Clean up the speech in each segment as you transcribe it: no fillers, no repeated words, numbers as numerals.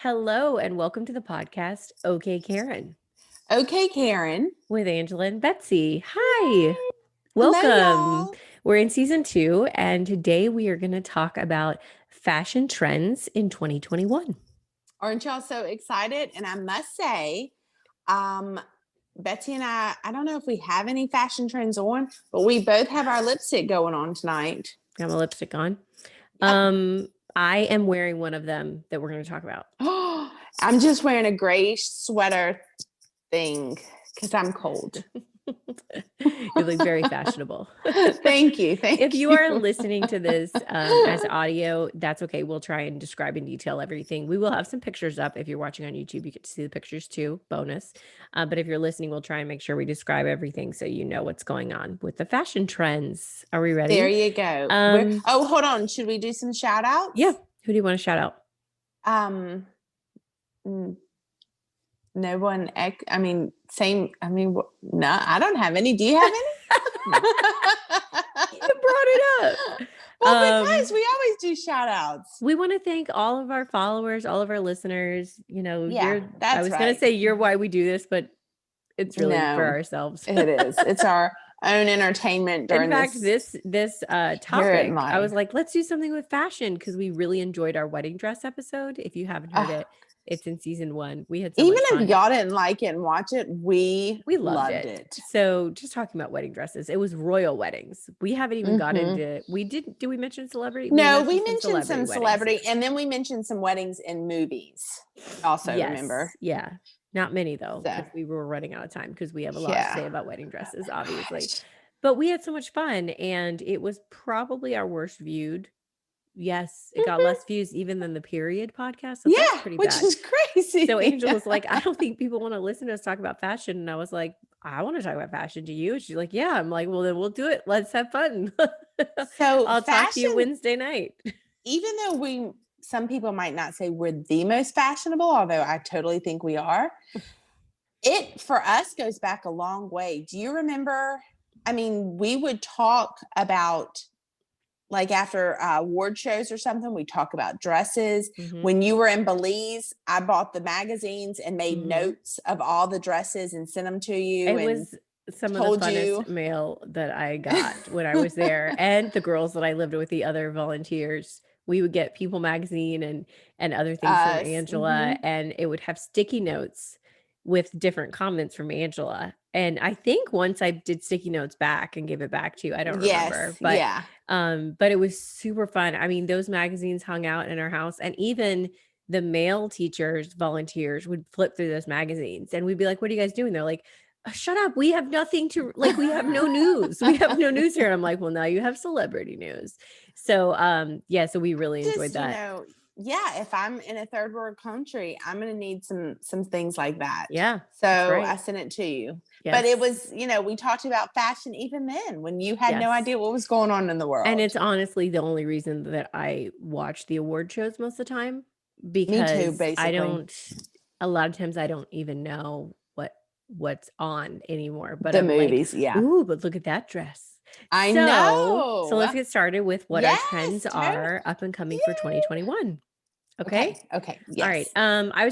Hello and welcome to the podcast, Okay Karen, Okay, Karen. with Angela and Betsy. Hi, Hello, welcome. y'all. We're in season 2, and today we are going to talk about fashion trends in 2021. Aren't y'all so excited? And I must say, um, Betsy and I don't know if we have any fashion trends on, but we both have our lipstick going on tonight. Got my lipstick on. Yep. I am wearing one of them that we're going to talk about. Oh, I'm just wearing a grayish sweater thing because I'm cold. You look very fashionable. Thank you. If you you. are listening to this as audio, that's okay. We'll try and describe in detail everything. We will have some pictures up. If you're watching on YouTube, you get to see the pictures too, bonus. But if you're listening, we'll try and make sure we describe everything so you know what's going on with the fashion trends. Are we ready? There you go. Hold on. Should we do some shout outs? Yeah. Who do you want to shout out? Um, No one. Same. No, I don't have any. Do you have any? You brought it up. Well, because we always do shout outs. We want to thank all of our followers, all of our listeners. Yeah, I was going to say you're why we do this, but it's really for ourselves. It is. It's our own entertainment during In fact, this topic, I was like, let's do something with fashion because we really enjoyed our wedding dress episode. If you haven't heard it, it's in season 1. We had so much fun. If y'all didn't like it and watch it, we loved it. So just talking about wedding dresses, it was royal weddings. We haven't even got into. Did we mention celebrity? No, we mentioned some celebrity, and then we mentioned some weddings in movies. Also, remember? Yeah. Not many though, because we were running out of time because we have a lot to say about wedding dresses, obviously. But we had so much fun, and it was probably our worst viewed. Yes, it got less views even than the Period podcast. So that's pretty which is crazy. So Angel was like, I don't think people want to listen to us talk about fashion. And I was like, I want to talk about fashion. Do you? And she's like, yeah. I'm like, well, then we'll do it. Let's have fun. So I'll talk to you Wednesday night. Even though some people might not say we're the most fashionable, although I totally think we are, it for us goes back a long way. Do you remember? We would talk about, like, after award shows or something, we talk about dresses. Mm-hmm. When you were in Belize, I bought the magazines and made notes of all the dresses and sent them to you. It was some of the funnest mail that I got when I was there. And the girls that I lived with, the other volunteers, we would get People magazine and other things from Angela, and it would have sticky notes with different comments from Angela. And I think once I did sticky notes back and gave it back to you, I don't remember. But it was super fun. Those magazines hung out in our house, and even the male teachers, volunteers would flip through those magazines, and we'd be like, what are you guys doing? They're like, shut up. We have nothing to, like, we have no news. We have no news here. And I'm like, well, now you have celebrity news. So, so we really enjoyed that. If I'm in a third world country, I'm going to need some things like that. Yeah. So I sent it to you. Yes. But it was, we talked about fashion even then when you had no idea what was going on in the world. And it's honestly the only reason that I watch the award shows most of the time, because me too, basically. A lot of times I don't even know what's on anymore. But the movies, like, ooh, but look at that dress. I know. So let's get started with what our trends are up and coming for 2021. Okay. Yes. All right. I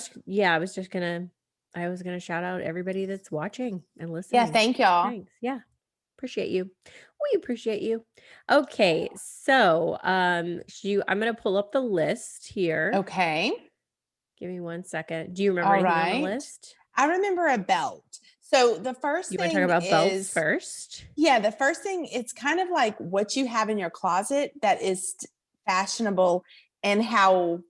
was gonna shout out everybody that's watching and listening. Yeah, thank y'all. Thanks. Yeah. Appreciate you. We appreciate you. Okay. So I'm gonna pull up the list here. Okay. Give me 1 second. Do you remember anything on the list? I remember a belt. So the first thing you want to talk about belts first? Yeah, the first thing, it's kind of like what you have in your closet that is fashionable and how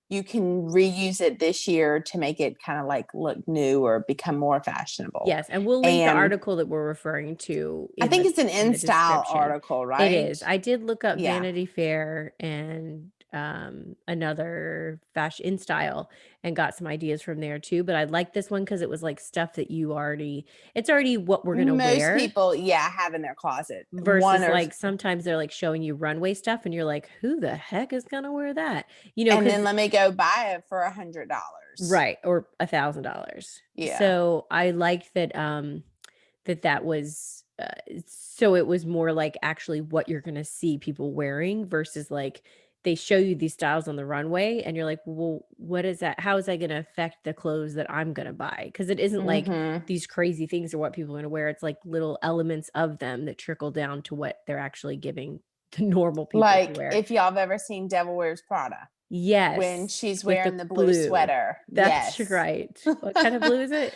you can reuse it this year to make it kind of like look new or become more fashionable. Yes, and we'll link the article that we're referring to. I think it's an InStyle article, right? It is. I did look up Vanity Fair and another fashion InStyle and got some ideas from there too, but I like this one because it was like stuff that it's already what we're gonna wear. Most people have in their closet, versus like sometimes they're like showing you runway stuff and you're like, who the heck is gonna wear that, and then let me go buy it for $100, right, or $1,000. So I liked that that was so it was more like actually what you're gonna see people wearing versus like they show you these styles on the runway and you're like, well, what is that? How is that going to affect the clothes that I'm going to buy? Because it isn't like these crazy things are what people are going to wear. It's like little elements of them that trickle down to what they're actually giving the normal people to Like wear. if y'all have ever seen Devil Wears Prada. Yes. When she's With wearing the blue sweater. That's Yes. right. What kind of blue is it?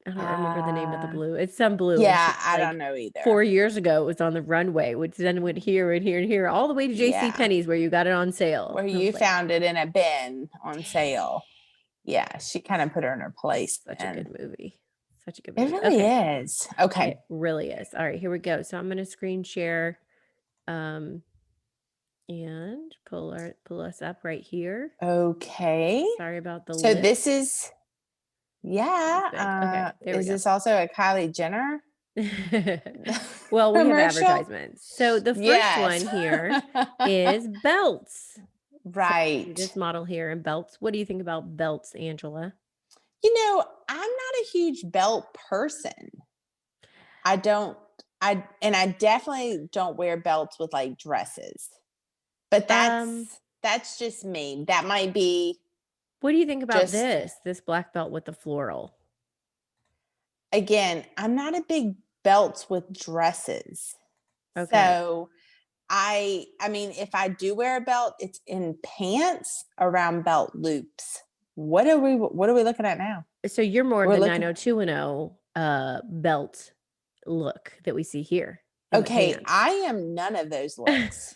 I don't remember the name of the blue. It's some blue. And Yeah, she, I like, don't know either. 4 years ago, it was on the runway, which then went here and here and here, all the way to J.C. Penney's where you got it on sale. Where you found it in a bin on sale. Yeah, she kind of put her in her place. Such a good movie. Such a good It movie. really Okay. is. Okay. It really is. All right, here we go. So I'm going to screen share and pull us up right here. Okay. Sorry about the So list. this is, yeah. Okay, there we is go. this also a Kylie Jenner? Well, we have advertisements. So the first one here is belts. Right. So this model here in belts. What do you think about belts, Angela? You know, I'm not a huge belt person. I definitely don't wear belts with like dresses. But that's just me. That might be. What do you think about this black belt with the floral? Again, I'm not a big belts with dresses. Okay. So I mean, if I do wear a belt, it's in pants around belt loops. What are we looking at now? So you're more of the 90210 belt look that we see here. Okay, I am none of those looks.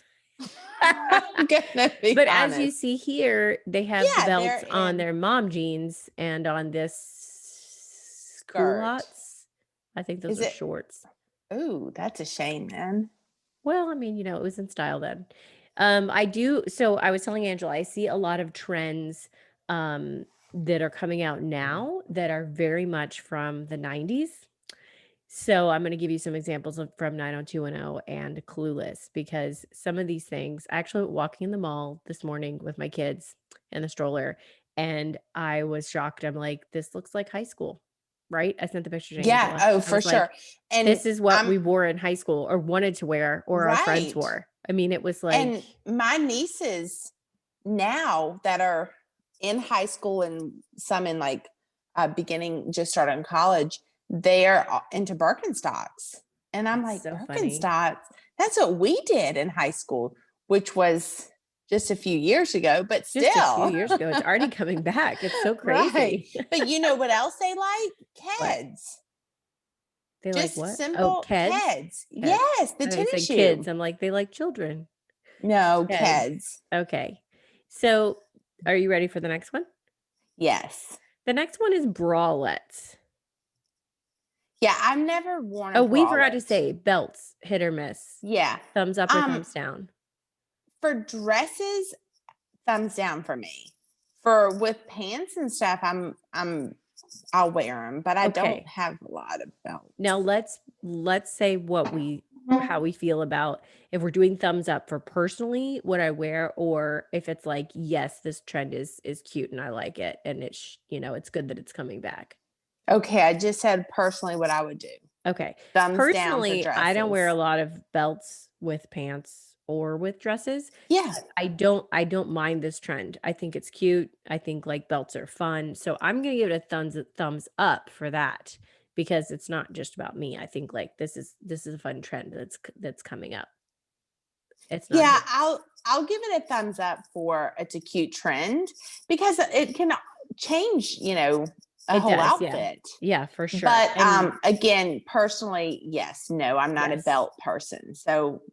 I'm gonna be but honest. As you see here, they have the belts on their mom jeans and on this culottes. I think those are shorts. Ooh, that's a shame, man. Well, I mean, you know, it was in style then. So I was telling Angela, I see a lot of trends that are coming out now that are very much from the 90s. So I'm going to give you some examples from 90210 and Clueless, because some of these things, I actually went walking in the mall this morning with my kids in the stroller, and I was shocked. I'm like, this looks like high school, right? I sent the picture to Angela. Yeah, oh, for sure. And this is what we wore in high school or wanted to wear or our friends wore. I mean, it was like. And my nieces now that are in high school and some in like just starting college, they are into Birkenstocks. And I'm like, so Birkenstocks, funny. That's what we did in high school, which was just a few years ago, but still. Just a few years ago. It's already coming back. It's so crazy. Right. But you know what else they like? Keds. They just like what? Simple Keds. Yes, the tennis shoe. Kids. I'm like, they like children. No, Keds. Okay. So are you ready for the next one? Yes. The next one is bralettes. Yeah, I've never worn a bralette. We forgot to say belts, hit or miss. Yeah. Thumbs up or thumbs down? For dresses, thumbs down for me. With pants and stuff, I'll wear them, but I don't have a lot of belts. Now let's say how we feel about if we're doing thumbs up for personally what I wear, or if it's like, yes, this trend is cute and I like it, and it's it's good that it's coming back. Okay, I just said personally what I would do. Okay. Thumbs personally, down for dresses. I don't wear a lot of belts with pants or with dresses. Yeah. I don't mind this trend. I think it's cute. I think like belts are fun. So I'm going to give it a thumbs up for that, because it's not just about me. I think like this is a fun trend that's coming up. It's not. Yeah, I'll give it a thumbs up for it's a cute trend, because it can change, a whole outfit. Yeah, for sure. But again, personally, yes, no, I'm not a belt person. So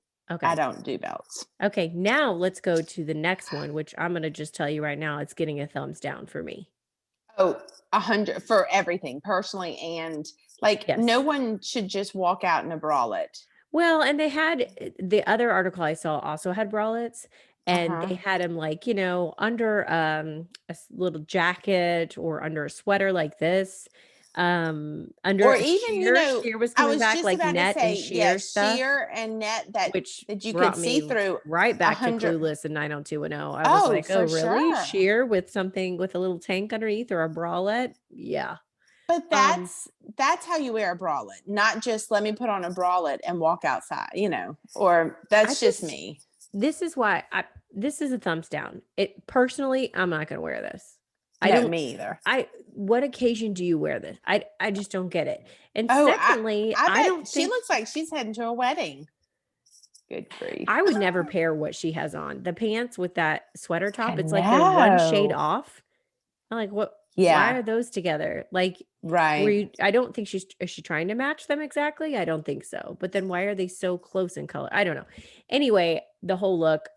I don't do belts. Okay, now let's go to the next one, which I'm going to just tell you right now, it's getting a thumbs down for me. Oh, 100 for everything, personally, and no one should just walk out in a bralette. Well, and they had the other article I saw also had bralettes, and they had them like, under a little jacket or under a sweater like this. Under or even sheer was coming back, like net and sheer stuff. Sheer and net that you could see through. Right back to Clueless and 90210. I was like, oh, really? Sure. Sheer with something with a little tank underneath or a bralette? Yeah. But that's how you wear a bralette, not just let me put on a bralette and walk outside, or that's just me. This is why this is a thumbs down. It personally, I'm not going to wear this. I No, don't me either. what occasion do you wear this? I just don't get it. And Oh, secondly, I I bet don't she think looks like she's heading to a wedding. Good grief. I would never pair what she has on. The pants with that sweater I top, it's like they're one shade know. off. I'm like, what? Why Yeah, are those together? Like, right. I don't think is she trying to match them exactly? I don't think so. But then why are they so close in color? I don't know. Anyway, the whole look,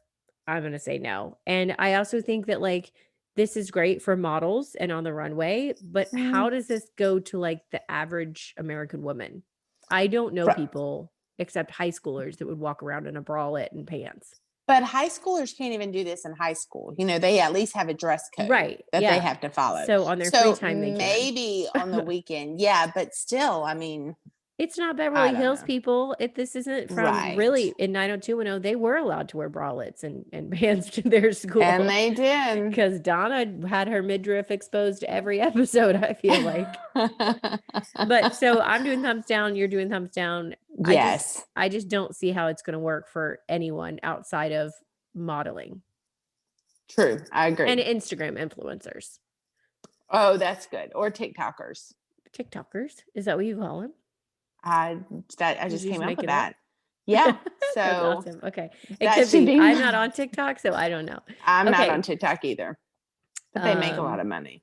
I'm going to say no. And I also think that like this is great for models and on the runway, but how Mm. does this go to like the average American woman? I don't know Right. people except high schoolers that would walk around in a bralette and pants. But high schoolers can't even do this in high school. They at least have a dress code Right. that they Yeah. have to follow. So on their free So time they can. maybe on the weekend, yeah, but still, I mean, It's not I Beverly don't Hills know. people. This isn't from Right. really in 90210. They were allowed to wear bralettes and pants to their And school they did. because Donna had her midriff exposed every episode, I feel like. But so I'm doing thumbs down, you're doing thumbs down. Yes. I just don't see how it's going to work for anyone outside of modeling True. I and agree. Instagram influencers. Oh, that's good. Or TikTokers. TikTokers, is that what you call them? I Did just you just came up make with it up? that. Yeah. That's So awesome. Okay. It that could should be. be I'm not my, on TikTok, so I don't know. I'm not on Okay. TikTok either. But they make a lot of money.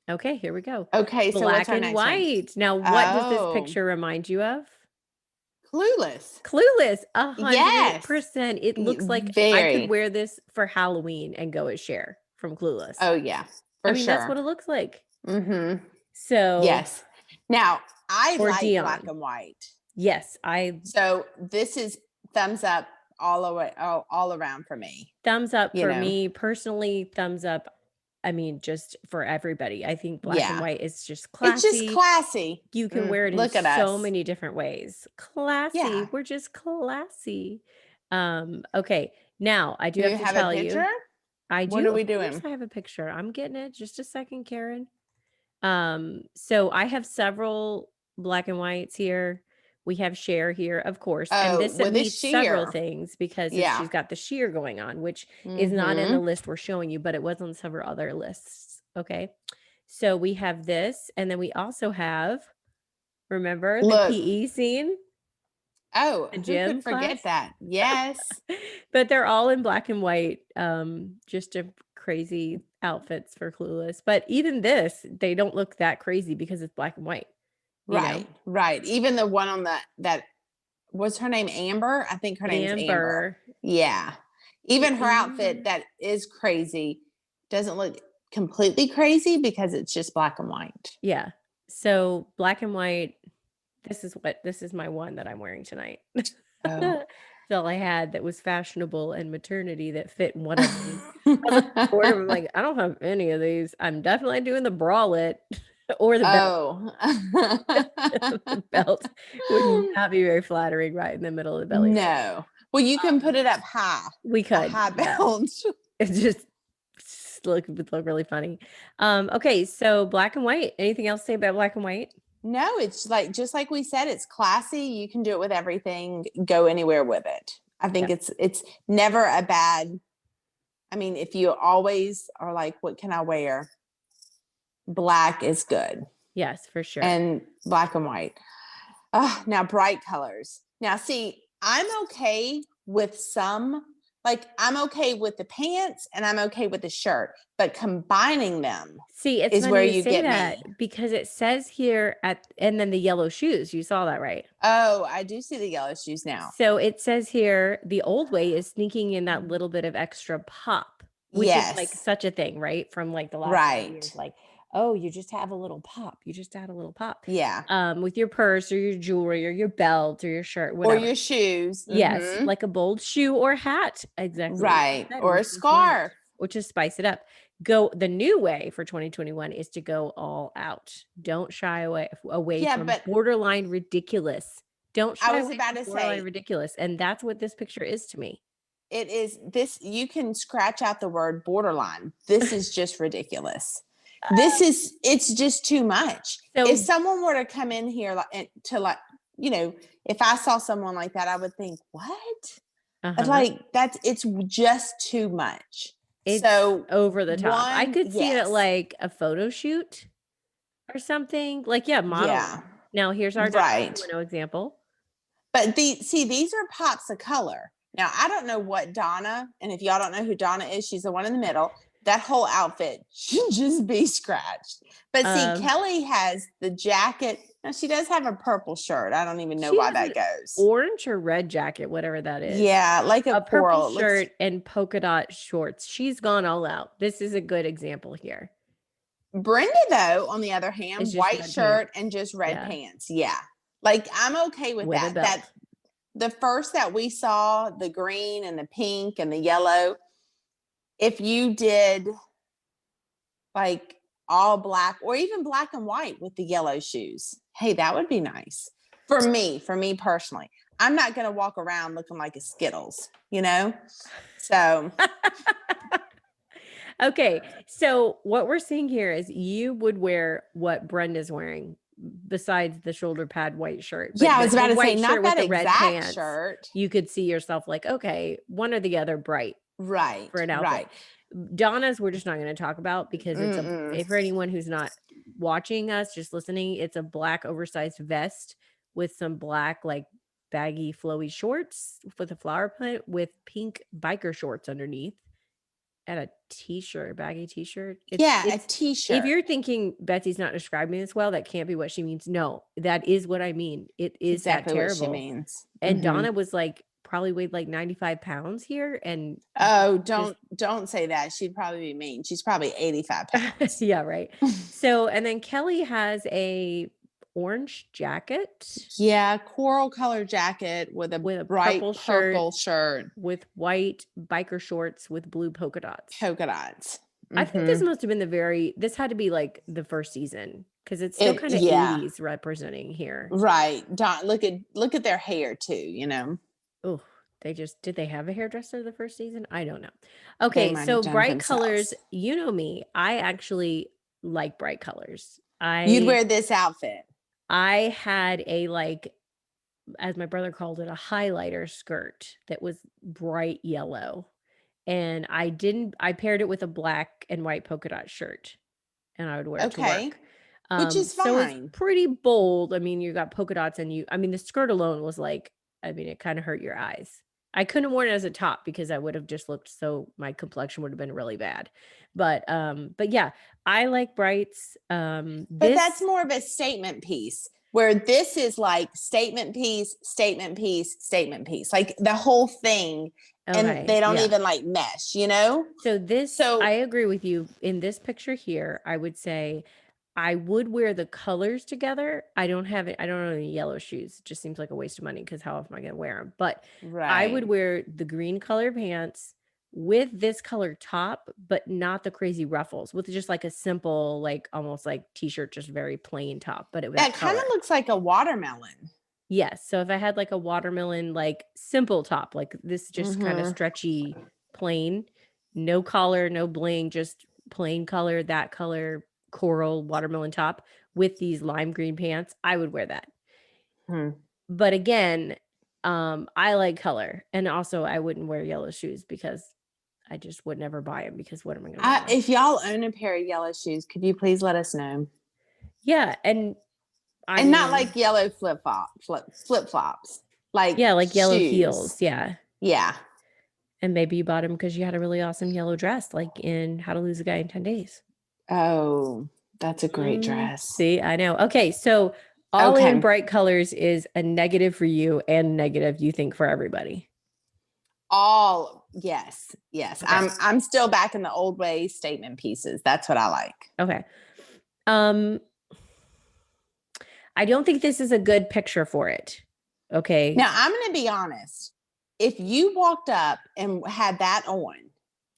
Okay, here we go. Okay, so what's Black our and next one? white. Now, what does this Oh, picture remind you of? Clueless. Clueless, Yes. 100%. It looks like I could Very. wear this for Halloween and go as Cher from Clueless. Oh yeah, I for mean, that's sure. what it looks like. Mm-hmm. So, Yes. Now I or like black Dion. and white. Yes, So this is thumbs up all away, all around for me. thumbs up You for know. me personally, thumbs up. I mean, just for everybody. I think black and Yeah. white is just It's just classy. classy. You can wear it in Look at so us. many different ways. Classy. Yeah. We're just classy. Okay. Now I do Do have you to have a tell picture? you, I What do, are of we course doing? I have a picture. I'm getting it. Just a second, Karen. So I have several black and whites here. We have Cher here, of course, and Oh, this with a meets several sheer. things because Yeah. she's got the sheer going on, which is not in the Mm-hmm. list we're showing you, but it was on several other lists. Okay. So we have this, and then we also have, remember the Look. PE scene, Oh, the who could gym forget class? that? Yes. But they're all in black and white, just a crazy outfits for Clueless. But even this, they don't look that crazy because it's black and white, you know? Right. Right. Even the one on that was her name Amber? I think her name's Amber. Amber. Yeah. Even her outfit Amber. that is crazy doesn't look completely crazy because it's just black and white. Yeah. So black and white, this is my one that I'm wearing tonight. Oh. It's all I had that was fashionable and maternity that fit one of these. I was like, bored of 'em, like, I don't have any of these. I'm definitely doing the bralette or the belt. Oh. The belt would not be very flattering right in the middle of the belly button. No. Well, you can put it up high. We A could, high yeah. belt. It just would look really funny. Okay, so black and white. Anything else to say about black and white? No, it's like just like we said, it's classy. You can do it with everything, go anywhere with it. I think Yeah. it's never a bad. I mean, if you always are like, what can I wear? Black is good. Yes, for sure. And black and white. Now bright colors. Now, see, I'm okay with some, like I'm okay with the pants and I'm okay with the shirt, but combining them See, it's is funny where you you say get that me. because it says here and then the yellow shoes. You saw that, right? Oh, I do see the yellow shoes now. So it says here the old way is sneaking in that little bit of extra pop, which is like Yes. such a thing, right? From like the last couple of years, Right. like, oh, you just have a little pop. You just add a little pop. Yeah. With your purse or your jewelry or your belt or your shirt, Or whatever. your shoes. Yes, Mm-hmm. like a bold shoe or hat. Exactly what you Right. said, Or a which is nice, scarf. which is spice it up. The new way for 2021 is to go all out. Don't shy away Yeah, from but borderline ridiculous. Don't I shy was away about from to borderline say ridiculous. And that's what this picture is to me. it is this, you can scratch out the word borderline. This is just ridiculous. It's just too much. So If someone were to come in here if I saw someone like that, I would think, what? Uh-huh. Like it's just too much. It's So over the top. I one, could see it at yes, like a photo shoot or something. Like, yeah, yeah, modeling. Now here's our right. 90210 example. But these are pops of color. Now I don't know what Donna, and if y'all don't know who Donna is, she's the one in the middle. That whole outfit should just be scratched. But see, Um, Kelly has the jacket. Now she does have a purple shirt. I don't even know she why has that an goes. orange or red jacket, whatever that is. Yeah, like a A purple coral. It looks shirt and polka dot shorts. She's gone all out. This is a good example here. Brenda, though, on the other It's hand, just white red pants. shirt and just red Yeah. pants. Yeah. Like I'm okay with With a that. That belt. the first that we saw, the green and the pink and the yellow, if you did like all black or even black and white with the yellow shoes, hey, that would be nice. For me personally. I'm not gonna walk around looking like a Skittles, you know? So Okay, so what we're seeing here is you would wear what Brenda's wearing besides the shoulder pad white shirt, yeah, but I was the about to say, white shirt not with that the red exact pants, shirt. you could see yourself like, okay, one or the other bright Right, for an outfit. right. Donna's we're just not going to talk about because it's Mm-mm. for anyone who's not watching us, just listening, it's a black oversized vest with some black like baggy flowy shorts with a flower print with pink biker shorts underneath and a t-shirt, baggy t-shirt. Yeah, a It's if t-shirt. you're thinking Betsy's not describing this well, that can't be what she means. No, that is what I mean. It It's is that exactly what she terrible. means. And Mm-hmm. Donna was like probably weighed like 95 pounds here and Oh, just don't say that. She'd probably be mean. She's probably 85 pounds. yeah, right. So, and then Kelly has a orange jacket Yeah, coral color jacket with a with a bright purple shirt purple shirt, with white biker shorts with blue polka dots. polka dots. I think this Mm-hmm. must have been this had to be like the first season because it's still It kind of yeah, 80s representing here. right. Don, look at their hair too. You know, Oh, did they have a hairdresser the first season? I don't know. they Okay, might have so done it bright colors, themselves. you know me. I actually like bright colors. You'd wear this outfit. I had a like as my brother called it, a highlighter skirt that was bright yellow. And I paired it with a black and white polka dot shirt and I would wear it to Okay, work. which is So it's fine. pretty bold. I mean, you got polka dots and I mean, the skirt alone was like, I mean, it kind of hurt your eyes. I couldn't have worn it as a top because I would have just looked my complexion would have been really bad. But yeah, I like brights. But that's This more of a statement piece where this is like statement piece, statement piece, statement piece, like the whole thing. And okay, they don't yeah. even like mesh, you know? So I So, agree with you. In this picture here, I would say I would wear the colors together. I don't have it. I don't own any yellow shoes. It just seems like a waste of money because how often am I going to wear them? But I would right. wear the green color pants with this color top, but not the crazy ruffles, with just like a simple, like almost like t-shirt, just very plain top, but it was that That kind of color. looks like a watermelon. Yes. So if I had like a watermelon, like simple top, like this just kind of Mm-hmm. stretchy, plain, no collar, no bling, just plain color, that color, coral watermelon top with these lime green pants, I would wear that. Hmm. But again, I like color. And also I wouldn't wear yellow shoes because I just would never buy them because what am I going to wear them? If y'all own a pair of yellow shoes, could you please let us know? Yeah. And I And not mean, like yellow flip flops, like yeah, like yellow shoes. heels. Yeah. Yeah. And maybe you bought them because you had a really awesome yellow dress, like in How to Lose a Guy in 10 Days. Oh, that's a great dress. See, I know. Okay, so all in Okay. bright colors is a negative for you and negative you think for everybody. All yes, yes. Okay. I'm still back in the old way statement pieces. That's what I like. Okay. Um I don't think this is a good picture for it. Okay. Now I'm gonna be honest. If you walked up and had that on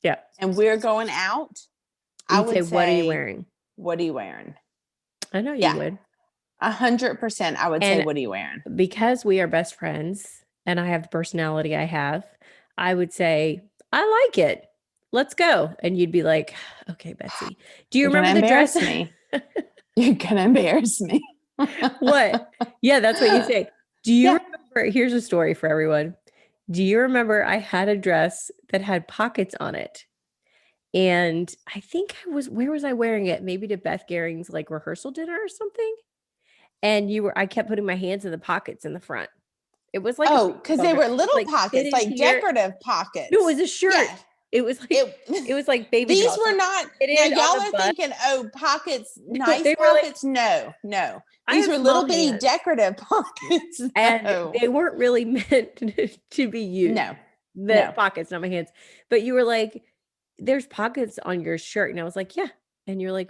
Yeah. and we're going out, I You'd say, would what are you say, wearing? what are you wearing? I know you Yeah. would. 100% I would say, And what are you wearing? because we are best friends and I have the personality I have, I would say, I like it. Let's go. And you'd be like, okay, Betsy. Do you You're gonna remember the dress? embarrass me. You're gonna embarrass me. What? Yeah, that's what you say. Do you remember? Here's a story for everyone. Do you remember I had a dress that had pockets on it? And I think where was I wearing it? Maybe to Beth Garing's like rehearsal dinner or something. And I kept putting my hands in the pockets in the front. It was like a Oh, because baseball they dress. were It little like fit pockets, in like here. decorative No, it pockets. was a Yeah. shirt. It was like It it was like baby these doll. So were it not now fitted on y'all the are butt. thinking, oh, pockets, nice They were like, pockets. No, no. I These have were small little bitty hands. decorative pockets. And No. they weren't really meant to be used. No. The No. pockets, not my hands. But you were like, there's pockets on your shirt. And I was like, yeah. And you're like,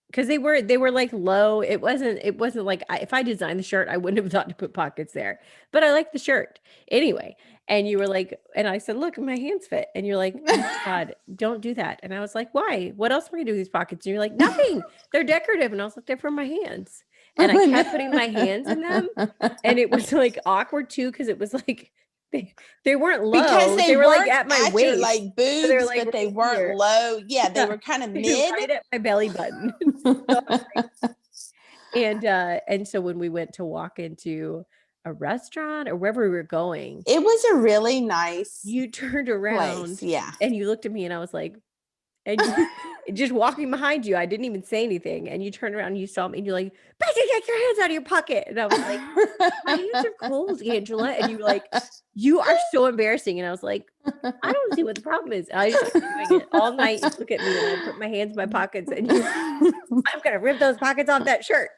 because they were like low. It wasn't like if I designed the shirt, I wouldn't have thought to put pockets there. But I like the shirt anyway. And you were like, and I said, look, my hands fit. And you're like, oh my God, don't do that. And I was like, why? What else am I gonna do with these pockets? And you're like, nothing. They're decorative. And I was like, they're for my hands. And I kept putting my hands in them. And it was like awkward too, because it was like they, they weren't Because low. they They were like weren't at my at your waist. like So they were boobs, like but they right weren't here. low. Yeah, they Yeah. were kind of They were mid. right at my belly button. So and so when we went to walk into a restaurant or wherever we were going, It was a really nice you turned place. around Yeah. and you looked at me and I was like, and you just walking behind you, I didn't even say anything. And you turned around and you saw me and you're like, Becky, get your hands out of your pocket. And I was like, my hands are cold, Angela. And you were like, you are so embarrassing. And I was like, I don't see what the problem is. And I just kept doing it all night. You look at me and I put my hands in my pockets and you were like, I'm gonna rip those pockets off that shirt.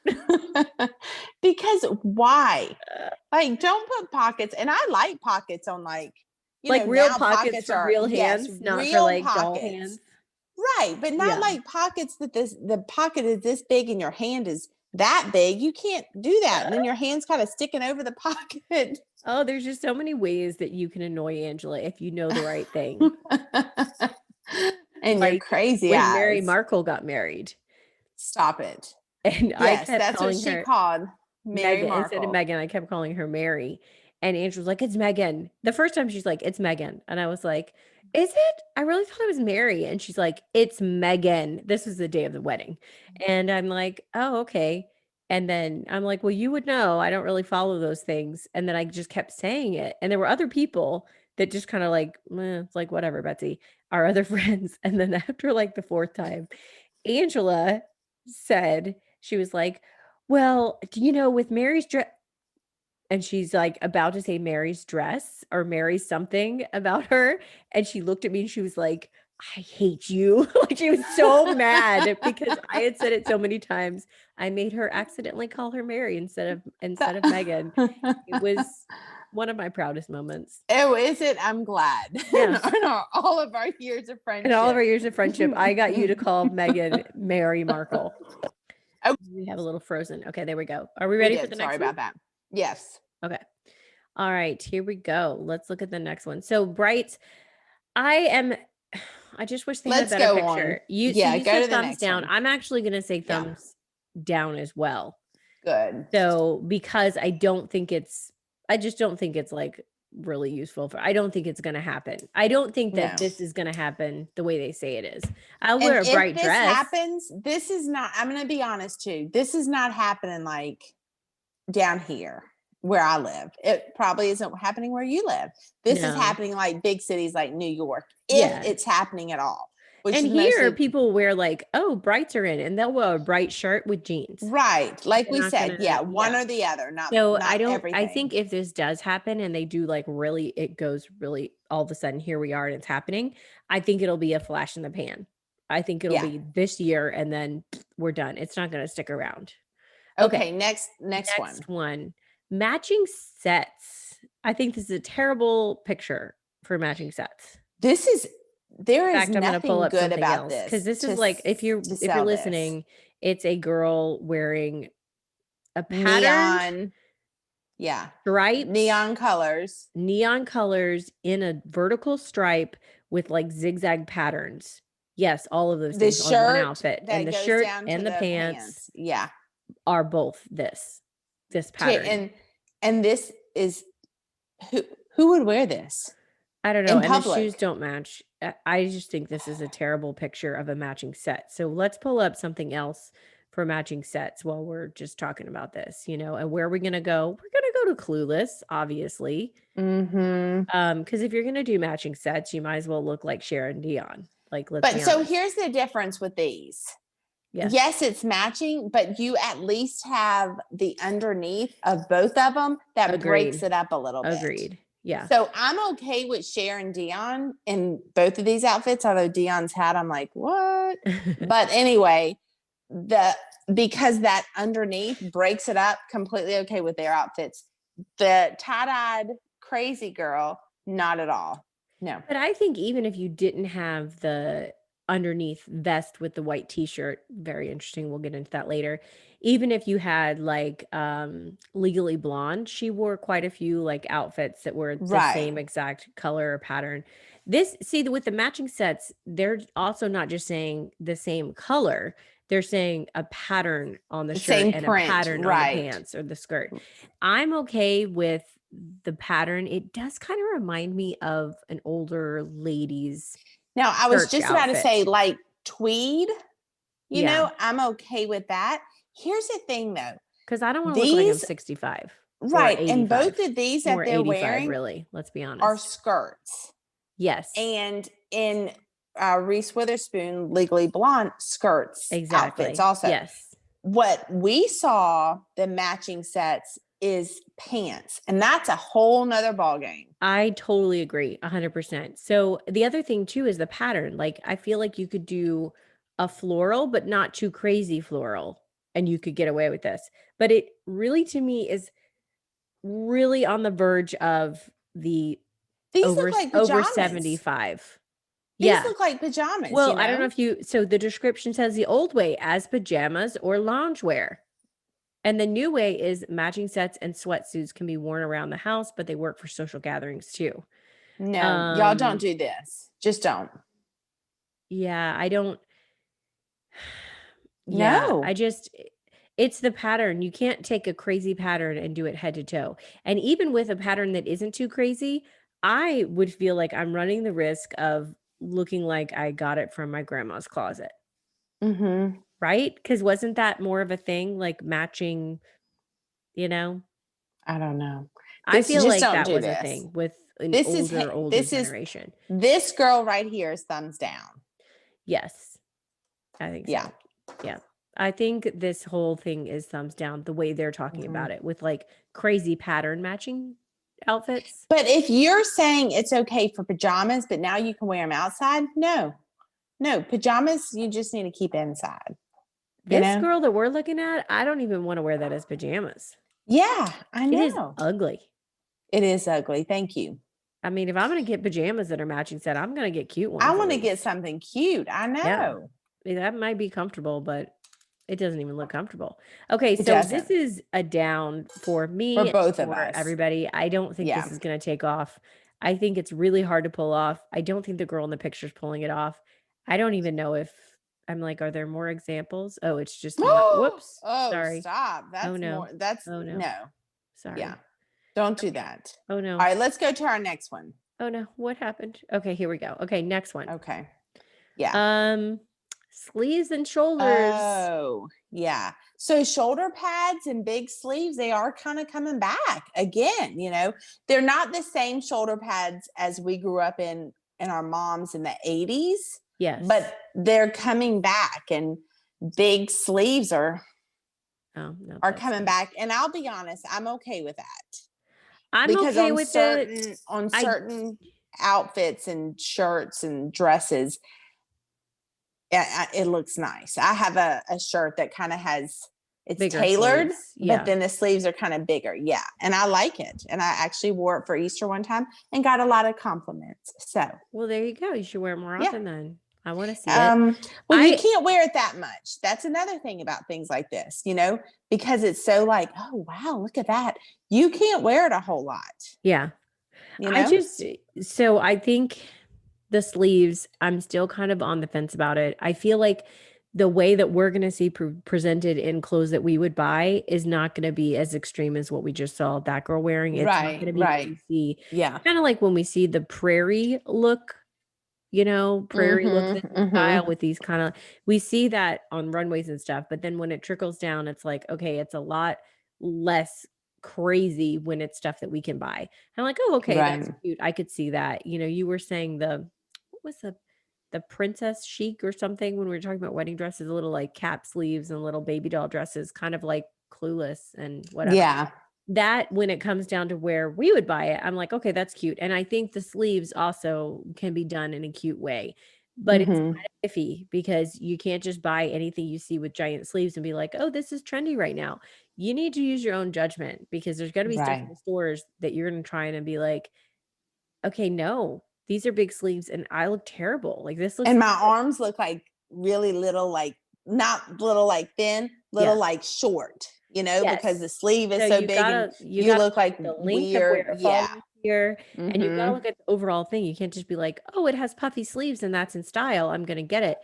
Because why? Like, don't put pockets. And I like pockets on like, Like real now pockets pockets for are, real yes, hands, not for real like doll pockets. hands. Right. But not Yeah. like pockets that the pocket is this big and your hand is that big. You can't do that. And then your hand's kind of sticking over the pocket. Oh, there's just so many ways that you can annoy Angela if you know the right thing. And your Like crazy when Mary eyes. Markle got married. Stop it. And I Yes, kept that's what calling she her called Mary Megan instead of Markle. Megan. I kept calling her Mary. And Angela was like, it's Megan. The first time she's like, it's Megan. And I was like, is it? I really thought it was Mary. And she's like, it's Megan. This was the day of the wedding. And I'm like, oh, okay. And then I'm like, well, you would know. I don't really follow those things. And then I just kept saying it. And there were other people that just kind of like, it's like, whatever, Betsy, our other friends. And then after like the fourth time, Angela said, she was like, well, do you know with Mary's dress? And she's like about to say Mary's dress or Mary's something about her. And she looked at me and she was like, I hate you. Like she was so mad because I had said it so many times. I made her accidentally call her Mary instead of Megan. It was one of my proudest moments. Oh, is it? I'm glad. Yeah. All of our years of In all of friendship. our years of friendship, I got you to call Megan Mary Markle. Oh, We have a little frozen. Okay, there we go. Are we we ready for did. the Sorry next one? about that. Yes. Okay. All right, here we go. Let's look at the next one. So bright, I am I just wish they had a Let's better go on. picture. You so Yeah, you go to said the thumbs next down. one. I'm actually gonna say Yeah. thumbs down as well. Good. So because I just don't think it's like really useful I don't think it's gonna happen. I don't think No. that this is gonna happen the way they say it is. I'll And wear a if bright this dress. happens, this is not, I'm going to be honest too. This is not happening like down here where I live. It probably isn't happening where you live. This is No. happening like big cities like New York, if Yeah. it's happening at all, which And is here mostly people wear like, oh, brights are in, and they'll wear a bright shirt with jeans. right. Like They're we not said, yeah, gonna, one or the other, not So not I everything. think if this does happen and they do like really, it goes really all of a sudden, here we are and it's happening. I think it'll be a flash in the pan. I think it'll Yeah. be this year and then we're done. It's not going to stick around. Okay, Okay. next one. Next one. Matching sets. I think this is a terrible picture for matching sets. This is there In is fact, I'm gonna pull nothing up good something about else because this this is like to if you're sell this. listening, it's a girl wearing a patterned Neon, yeah, striped neon colors in a vertical stripe with like zigzag patterns. Yes, all of those the things on one shirt outfit. And that the goes shirt down to and the the pants pants. Yeah. are both this pattern. And this is who who would wear this I don't know. in And the shoes public? don't match. I just think this is a terrible picture of a matching set. So let's pull up something else for matching sets while we're just talking about this, and where are we going to go? We're going to go to Clueless, obviously. Mm-hmm. Because if you're gonna do matching sets, you might as well look like Sharon Dion. Like, let's But be so honest. here's the difference with these. Yes. Yes, it's matching, but you at least have the underneath of both of them that breaks Agreed. it up a little bit. Agreed. Yeah. So I'm okay with Sharon Dion in both of these outfits, although Dion's hat, I'm like, what? But anyway, because that underneath breaks it up, completely okay with their outfits. The tie-dyed crazy girl, not at all. No. But I think even if you didn't have the underneath vest with the white t-shirt, very interesting, we'll get into that later. Even if you had like Legally Blonde, she wore quite a few like outfits that were the same Right. exact color or pattern. This, see, with the matching sets, they're also not just saying the same color, they're saying a pattern on the shirt Same and a print, pattern on the right. pants or the skirt. I'm okay with the pattern. It does kind of remind me of an older lady's Now, I was church just about to say, outfit. like tweed, Yeah, I'm okay with that. Here's the thing though. because I don't want to look like I'm These, 65 or right. And both 85. of these More that they're 85, wearing really. Let's be are honest. skirts. Yes, And in Reese Witherspoon, Legally Blonde skirts outfits exactly. also. Yes. What we saw, the matching sets, is pants. And that's a whole nother ball game. I totally agree 100%. So the other thing too is the pattern. Like I feel like you could do a floral, but not too crazy floral, and you could get away with this. But it really, to me, is really on the verge of the These look like over pajamas. 75. These Yeah. look like pajamas, Well, I don't know if you, so the description says the old way as pajamas or loungewear. And the new way is matching sets and sweatsuits can be worn around the house, but they work for social gatherings too. No, y'all don't do this. Just don't. Yeah, I don't. Yeah, No. I just, it's the pattern. You can't take a crazy pattern and do it head to toe. And even with a pattern that isn't too crazy, I would feel like I'm running the risk of looking like I got it from my grandma's closet. Mm-hmm. Right? Because wasn't that more of a thing, like matching, you know? I don't know. I This feel just like don't that do was a this. thing with an This is older generation. this girl right here is thumbs down. Yes, I think Yeah. so. Yeah. I think this whole thing is thumbs down the way they're talking Mm-hmm. about it with like crazy pattern matching outfits. But if you're saying it's okay for pajamas, but now you can wear them outside, no, no, pajamas you just need to keep inside. You This know? girl that we're looking at, I don't even want to wear that as pajamas. Yeah, I It is know. ugly. It is ugly. Thank you. I mean, if I'm going to get pajamas that are matching set, I'm going to get cute I ones at want to get least. something cute. I Yeah. know. That might be comfortable, but it doesn't even look comfortable. Okay, It so this doesn't. is a down for For me, both of for us. everybody. I don't think Yeah. this is going to take off. I think it's really hard to pull off. I don't think the girl in the picture is pulling it off. I don't even know if I'm like, are there more examples? Oh, it's just one. Whoops. Oh, Sorry. stop. Oh That's no. more. That's Oh no. no. Yeah. Sorry. Don't do Okay. that. Oh All no. right, let's go to our next one. Oh no. What happened? Okay, here we go. Okay, next one. Okay. Yeah. Um, sleeves and shoulders. Oh, yeah. So shoulder pads and big sleeves, they are kind of coming back again, They're not the same shoulder pads as we grew up in our moms in the 80s, Yes. but they're coming back and big sleeves are Oh no, coming back. And I'll be honest, I'm okay with that. I'm Because okay on with it. certain outfits and shirts and dresses, it looks nice. I have a shirt that kind of it's Bigger tailored, sleeves. but Yeah. then the sleeves are kind of bigger. Yeah. And I like it. And I actually wore it for Easter one time and got a lot of compliments. So, Well, there you go. You should wear it more yeah. often then. I want to see it. Well, you can't wear it that much. That's another thing about things like this, because it's so like, oh, wow, look at that. You can't wear it a whole lot. Yeah. You know? So I think the sleeves, I'm still kind of on the fence about it. I feel like the way that we're going to see presented in clothes that we would buy is not going to be as extreme as what we just saw that girl wearing. It's not going to be what we see. Yeah. Kind of like when we see the prairie look, prairie looks in style with these kind of, we see that on runways and stuff. But then when it trickles down, it's like, okay, it's a lot less crazy when it's stuff that we can buy. I'm like, "Oh, okay, that's Right. cute. I could see that." You were saying what was the princess chic or something when we were talking about wedding dresses, a little like cap sleeves and little baby doll dresses, kind of like Clueless and whatever. Yeah. That when it comes down to where we would buy it, I'm like, "Okay, that's cute." And I think the sleeves also can be done in a cute way, but it's Mhm. kind of iffy because you can't just buy anything you see with giant sleeves and be like, "Oh, this is trendy right now." You need to use your own judgment because there's gonna be stuff in Right. the stores that you're gonna try and be like, "Okay, no, these are big sleeves and I look terrible. Like, this looks." And my arms look like really little, like not little like thin, little Yeah. like short, because the Yes. sleeve So is so you big and gotta you you gotta look look like at the length of where weird. it falls Yeah. here, and you gotta Mhm. look at the overall thing. You can't just be like, "Oh, it has puffy sleeves and that's in style. I'm gonna get it."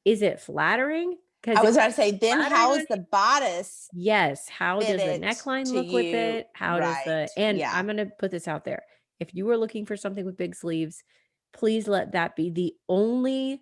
Is it flattering? I Because if was about to say, it's then flattering how on is the you, bodice yes. How does the fitted neckline to look with you? it? How does Right. the and Yeah. I'm gonna put this out there. If you are looking for something with big sleeves, please let that be the only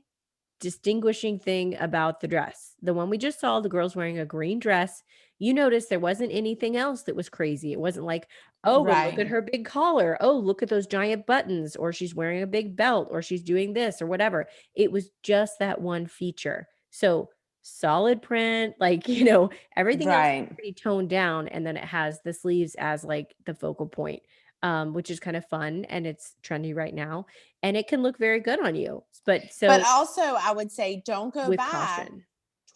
distinguishing thing about the dress. The one we just saw, the girl's wearing a green dress. You notice there wasn't anything else that was crazy. It wasn't like, oh, but look at Right. her big collar. Oh, look at those giant buttons, or she's wearing a big belt, or she's doing this, or whatever. It was just that one feature. So solid print, like, everything else is Right. pretty toned down. And then it has the sleeves as like the focal point, which is kind of fun and it's trendy right now. And it can look very good on you. But But so also, I would say don't go with buy caution.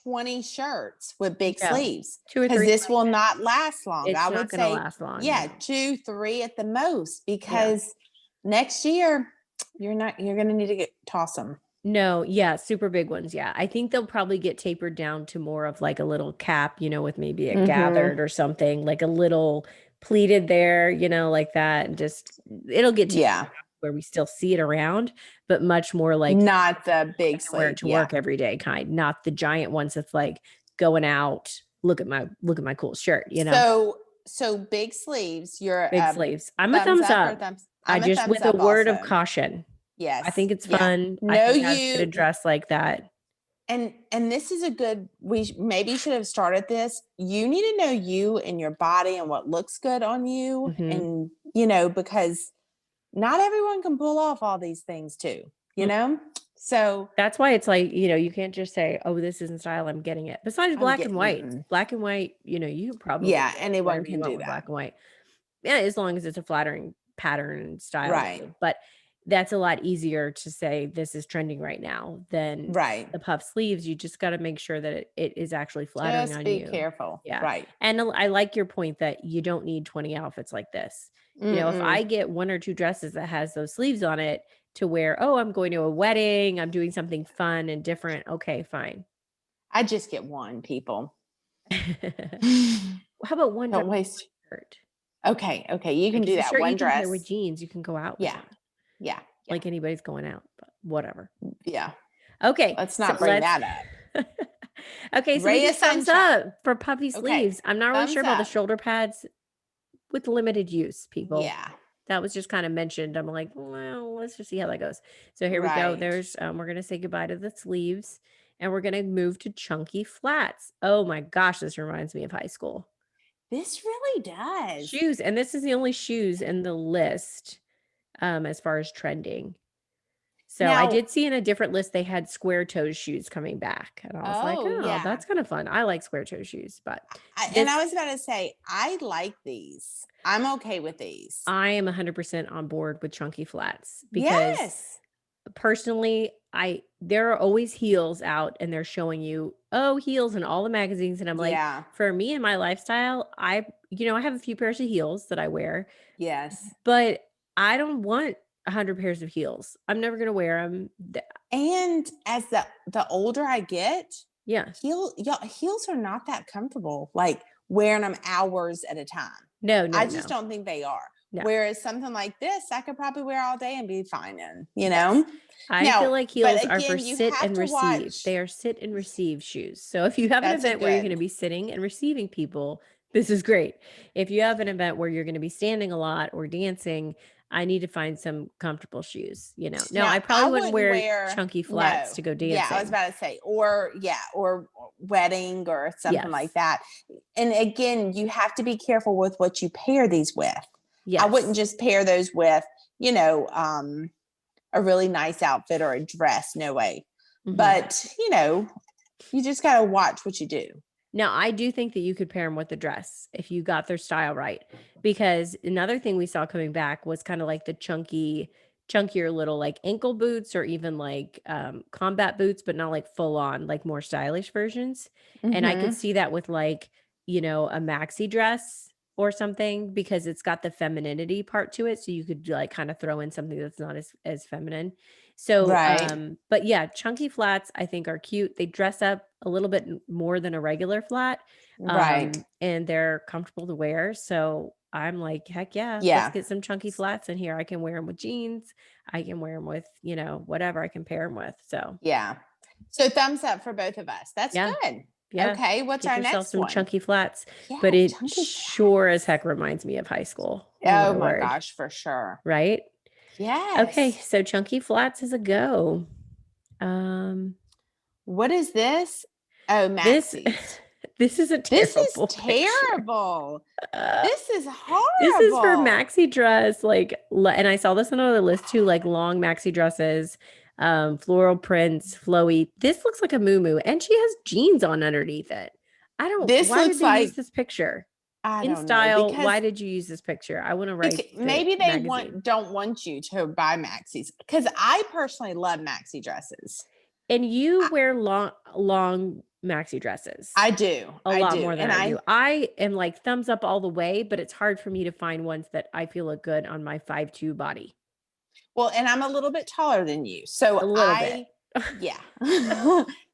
20 shirts with big No. sleeves 2 or because 3 this might will not last long. I it's not would gonna say, last long, yeah, no. 2, 3 at the most Yeah. because next year you're going to need to toss them. No, yeah, super big ones, yeah. I think they'll probably get tapered down to more of like a little cap, with maybe it Mhm. gathered or something, like a little pleated there, like that, and just it'll get tapered Yeah. down where we still see it around, but much more like Not the I big can wear it sleeve. to Yeah. work every day kind, not the giant ones that's like going out, look at my cool shirt. So big sleeves, you're Big a sleeves. I'm a thumbs thumbs up or up. thumbs I I'm a just thumbs with a up word of also. caution. I Yes. think it's Yeah. fun. I Know think I would get a you dress like that. and this is a good maybe should have started this. You need to know you and your body and what looks good on you Mhm. and because not everyone can pull off all these things too, you Mm. know? So, That's why it's like, you can't just say, "Oh, this isn't style, I'm getting it." Besides I'm black and getting white. Black and white, you could probably yeah, get anyone whatever you can want do with that. black and white. Yeah, as long as it's a flattering pattern and style to Right. you, but that's a lot easier to say this is trending right now than Right. the puff sleeves. You just gotta make sure that it is actually flattering Just on be you. careful. Yeah, Right. and I like your point that you don't need 20 outfits like this. If Mm-mm. I get 1 or 2 dresses that has those sleeves on it to wear, "Oh, I'm going to a wedding, I'm doing something fun and different." Okay, fine. I just get one, people. How about one dress Don't waste. shirt? Okay. Okay. You can Like, do it's a that. shirt you One can pair with dress. jeans, you can go out with Yeah. it, Yeah. Yeah. like anybody's going out, but whatever. Yeah. Okay, Let's so not bring let's that up. okay, so we Ray of did thumbs sunshine. up for puffy Okay. sleeves. I'm not really sure Thumbs about the up. shoulder pads with limited use, people. Yeah. That was just kinda mentioned. I'm like, "Well, let's just see how that goes." So here we go. Right. We're gonna say goodbye to the sleeves, and we're gonna move to chunky flats. Oh my gosh, this reminds me of high school. This really does. Shoes, and this is the only shoes in the list, as far as trending. So I Now, did see in a different list they had square toe shoes coming back, and I was like, oh "Oh, yeah. that's kinda fun." I like square toe shoes, but And I this was about to say, I like these. I'm okay with these. I am 100% on board with chunky flats because Yes. personally, I there are always heels out and they're showing you, "Oh, heels" in all the magazines, and I'm like, Yeah. for me and my lifestyle, I have a few pairs of heels that I wear, Yes. but I don't want 100 pairs of heels. I'm never gonna wear 'em. And as the older I get, Yeah. heels are not that comfortable. Like wearing them hours at a time. No, no, I just no. don't think they are. No. Whereas something like this, I could probably wear all day and be fine in, Yes. I feel Now, like but heels are for again, you sit have and to receive. watch. They are sit and receive shoes. So if you have an That's a event where you're gonna good. be sitting and receiving people, this is great. If you have an event where you're gonna be standing a lot or dancing, I need to find some comfortable shoes, you know. No, Now, I I probably wouldn't wouldn't wear wear chunky flats no. to go Yeah, I was dancing. about to say, or yeah, or wedding or something like Yes. that. And again, you have to be careful with what you pair these with. I wouldn't Yes. just pair those with, you know, a really nice outfit or a dress. No way. Mhm. But, you know, you just got to watch what you do. Now, I do think that you could pair them with a dress if you got their style right, because another thing we saw coming back was kinda like the chunkier little, like, ankle boots or even, like, combat boots, but not, like, full on, like, more stylish versions, and I could Mhm. see that with, like, you know, a maxi dress or something because it's got the femininity part to it, so you could, like, kinda throw in something that's not as feminine. So, Right. but yeah, chunky flats I think are cute. They dress up a little bit more than a regular flat, Right. and they're comfortable to wear. So I'm like, heck yeah, let's Yeah. get some chunky flats in here. I can wear them with jeans. I can wear them with, you know, whatever I can pair them with. So Yeah. So thumbs up for both of us. That's yeah, good. yeah. Okay. What's Get our yourself next some one? chunky flats, but Yeah, it chunky sure flats. as heck reminds me of high school. Oh Oh my my word. gosh, for sure. Right? Okay, Yes. so chunky flats is a go. Um What is this? Oh, This Maxie's. this is a This is terrible picture. terrible. Uh, This is this is for horrible. maxi dress, like, and I saw this on another list too, like long maxi dresses, floral prints, flowy. This looks like a muumuu, and she has jeans on underneath it. I don't This why did looks they use like, this picture? I In don't know, style, because why did you use this picture? I wanna write the maybe they magazine. want don't want you to buy Maxie's, because I personally love maxi dresses. And you I, wear long maxi dresses. I do. A I lot do. more than And I do. I I am like thumbs up all the way, but it's hard for me to find ones that I feel look good on my 5'2" body. Well, and I'm a little bit taller than you. A little bit. Yeah.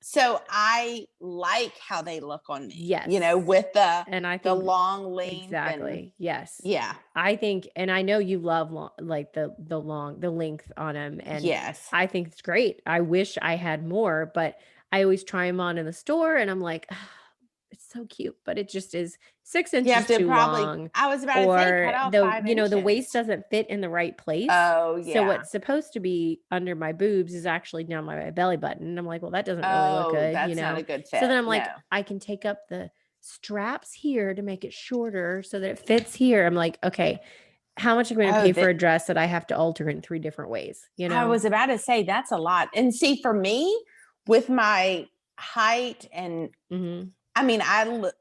So I like how they look on me, you know, Yes. with And I the think long length and exactly. Yes. yeah. I think and I know you love like the length on them, and Yes. I think it's great. I wish I had more, but I always try them on in the store and I'm like, "Ah, it's so cute, but it just is 6 You have inches to too probably, long, I was about to say, cut or off the five you know, the waist inches. doesn't fit in the right place. Oh, So yeah. what's supposed to be under my boobs is actually down my belly button. And I'm like, well, that doesn't really look Oh, good, you that's not know? a good So fit. then I'm like, No. I can take up the straps here to make it shorter so that it fits here. I'm like, okay, how much am I going to Oh, pay for that a dress that I have to alter in 3 different ways, you I know? was about to say that's a lot. And see, for me, with my height and Mhm. I mean,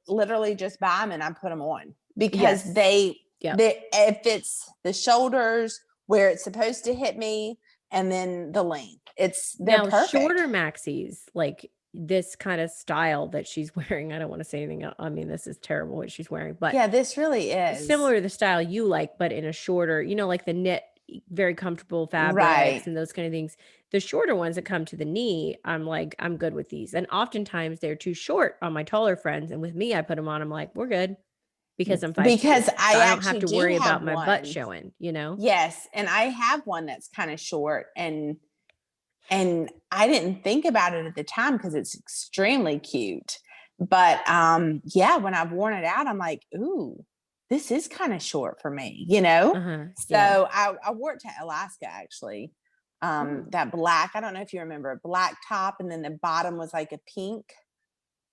literally just buy them and I put them on because Yes. Yep. they if it's the shoulders where it's supposed to hit me and then the length, they're Now, perfect. shorter maxis, like this kind of style that she's wearing, I don't want to say anything. I mean, this is terrible what she's wearing, but Yeah, this really is. similar to the style you like, but in a shorter, you know, like the knit, very comfortable fabrics Right. and those kind of things. The shorter ones that come to the knee, I'm like, I'm good with these. And oftentimes they're too short on my taller friends. And with me, I put them on, I'm like, we're good because I'm 5'2". Because So I I don't have actually to do worry about have my butt one. showing, you know? Yes, and I have one that's kind of short and I didn't think about it at the time because it's extremely cute. But yeah, when I've worn it out, I'm like, ooh, this is kind of short for me, you know? Uh-huh. Yeah. So I wore it to Alaska actually. Oh, That black, I don't know if you remember, a black top, and then the bottom was like a pink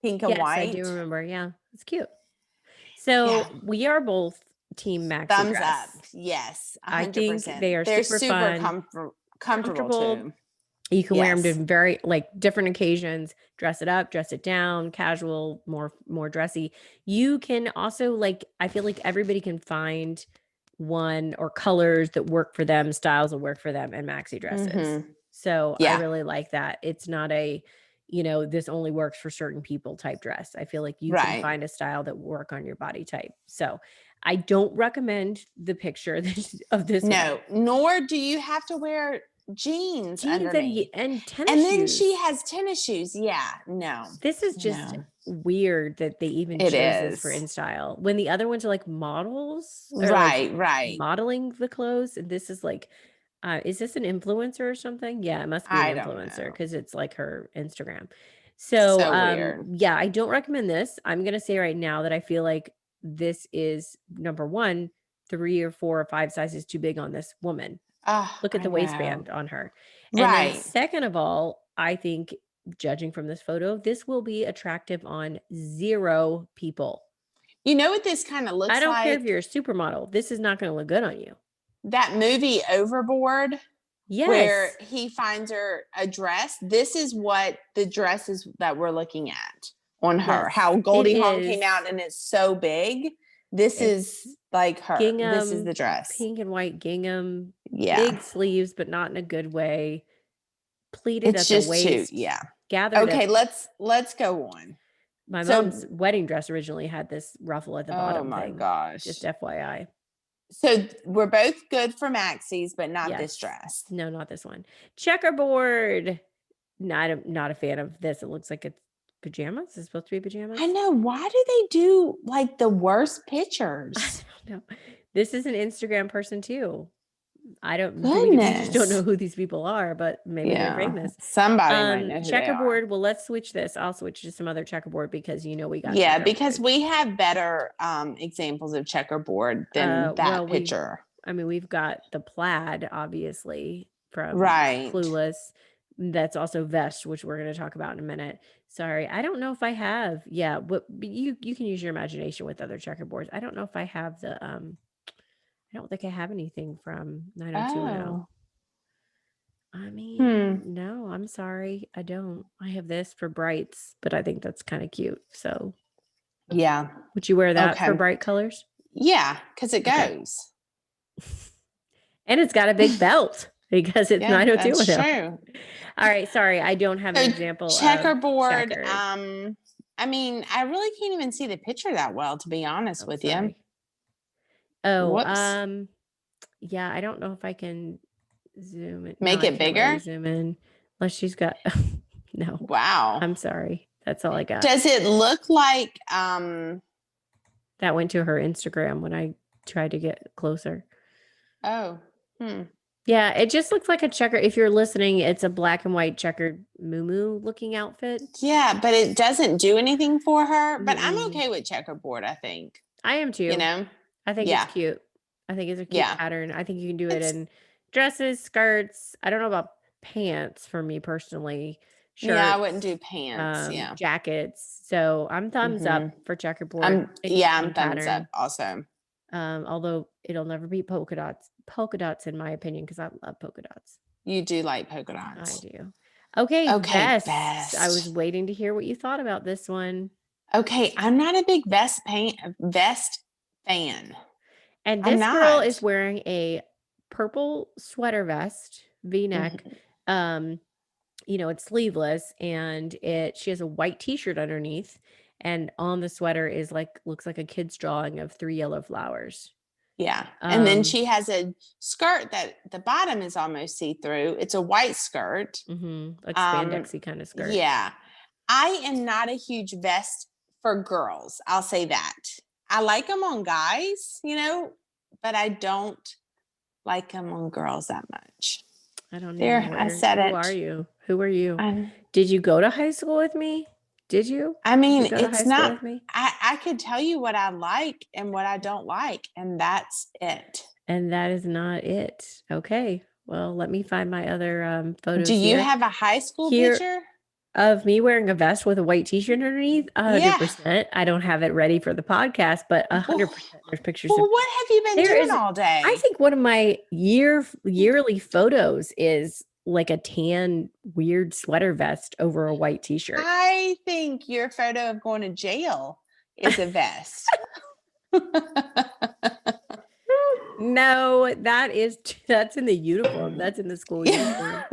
and yes, I do white. remember. Yeah. It's cute. Yeah. So we are both team maxi Thumbs up. dress. Yes, I think they 100%. are They're super super fun, comfortable comfortable. too. You can wear them to Yes. very like different occasions, dress it up, dress it down, casual, more dressy. You can also like I feel like everybody can find one or colors that work for them, styles that work for them in maxi dresses. Mm-hmm. So I Yeah. really like that. It's not a, you know, this only works for certain people type dress. I feel like you can Right. find a style that work on your body type. So I don't recommend the picture of this one. No, nor do you have to wear jeans Jeans underneath. and tennis And then she shoes. has tennis shoes. Yeah. No. This is just No. weird that they even It chose this for is. in style when the other ones are like models or like Right, right. modeling the clothes. And this is like, is this an influencer or something? Yeah, it must be an I don't influencer know. because it's like her Instagram. So, So weird. yeah, I don't recommend this. I'm gonna say right now that I feel like this is number one 3 or 4 or 5 sizes too big on this woman. Oh, Look at I the know. waistband on her. And then Right. second of all, I think judging from this photo, this will be attractive on 0 people. You know what this kind of I looks don't care if like? you're a supermodel. This is not gonna look good on you. That movie Overboard, where Yes. he finds her a dress. This is what the dress is that we're looking at on her. Yes. How It Goldie Hawn came is. out and it's so big. This It's is like her. This is gingham, the dress. pink and white gingham, Yeah. big sleeves, but not in a good way. Pleated It's at the just too, waist, yeah. gathered Okay, at let's go on. my mom's So, wedding dress originally had this ruffle at the oh bottom my thing. gosh. Just FYI. So we're both good for maxis, but not this Yes. dress. No, not this one. Checkerboard. Not a fan of this. It looks like it's pajamas. It's supposed to be pajamas. I know. Why do they do like the worst I pictures? don't know. This is an Instagram person too. I don't we just don't know Goodness. who these people are, but maybe they're Yeah. famous. Somebody might know who they are. Checkerboard. Well, let's switch this. I'll switch to some other checkerboard because we got Yeah, because checkerboard. we have better examples of checkerboard than that Well, picture. we've got the plaid, obviously, from Right. Clueless. That's also vest, which we're going to talk about in a minute. Sorry, I don't know if I have. Yeah, but you can use your imagination with other checkerboards. I don't know if I have the I don't think I have anything from 90210. Oh. I Hmm. mean, no, I'm sorry. I don't. I have this for brights, but I think that's kind of cute. So, Yeah. would you wear that for Okay. bright colors? Yeah, because it Okay. goes. And it's got a big belt because it's Yeah, that's 90210. true. All right, sorry, I don't have an So example of checkerboard, checkered. I mean, I really can't even see the picture that well, to be honest Oh, with you. sorry. Oh, Whoops. yeah, I don't know if I can zoom it. No, Make I it can't really bigger. zoom in unless she's got no. Wow. I'm sorry. That's all I got. Does it look like That went to her Instagram when I tried to get closer. oh, hmm. Yeah, it just looks like a checker. If you're listening, it's a black and white checkered moo looking outfit. Yeah, but it doesn't do anything for her. But I'm Mm-mm. okay with checkerboard, I think. I am You too. know? I think it's Yeah. cute. I think it's a cute Yeah. pattern. I think you can do it It's in dresses, skirts. I don't know about pants for me personally. yeah, I wouldn't Shirts, do pants. Yeah. jackets. So I'm thumbs up Mm-hmm. for checkerboard. It's a I'm fun thumbs up pattern. also. Although it'll never be polka dots. Polka dots, in my opinion, because I love polka dots. You do like polka I dots. do. Okay, Okay, vests. I was best. waiting to hear what you thought about this one. Okay, I'm not a big vest fan. And I'm this girl is not. wearing a purple sweater vest, V-neck. Mhm. Um, it's sleeveless and she has a white t-shirt underneath and on the sweater is looks like a kid's drawing of 3 yellow flowers. Yeah. And then Um, she has a skirt that the bottom is almost see-through. It's a white skirt. like Um, spandexy kind of skirt. yeah. I am not a huge vest for girls. I'll say that. I like them on guys, but I don't like them on girls that much. I don't even know There, I said who are it. you? Who are you? I'm, Did you go to high school with me? Did you? I Did you mean, go to high it's school not, with me? I could tell you what I like and what I don't like, and that's it. And that is not it. Okay. Well, let me find my other Do photos you here. have a high school Here picture? of me wearing a vest with a white t-shirt underneath, Yeah. 100%. I don't have it ready for the podcast, but Well, 100% there's pictures of well, what have you been there doing is all I day? think one of my yearly photos is like a tan weird sweater vest over a white t-shirt. I think your photo of going to jail is a vest. No, that's in the uniform. That's in the school uniform.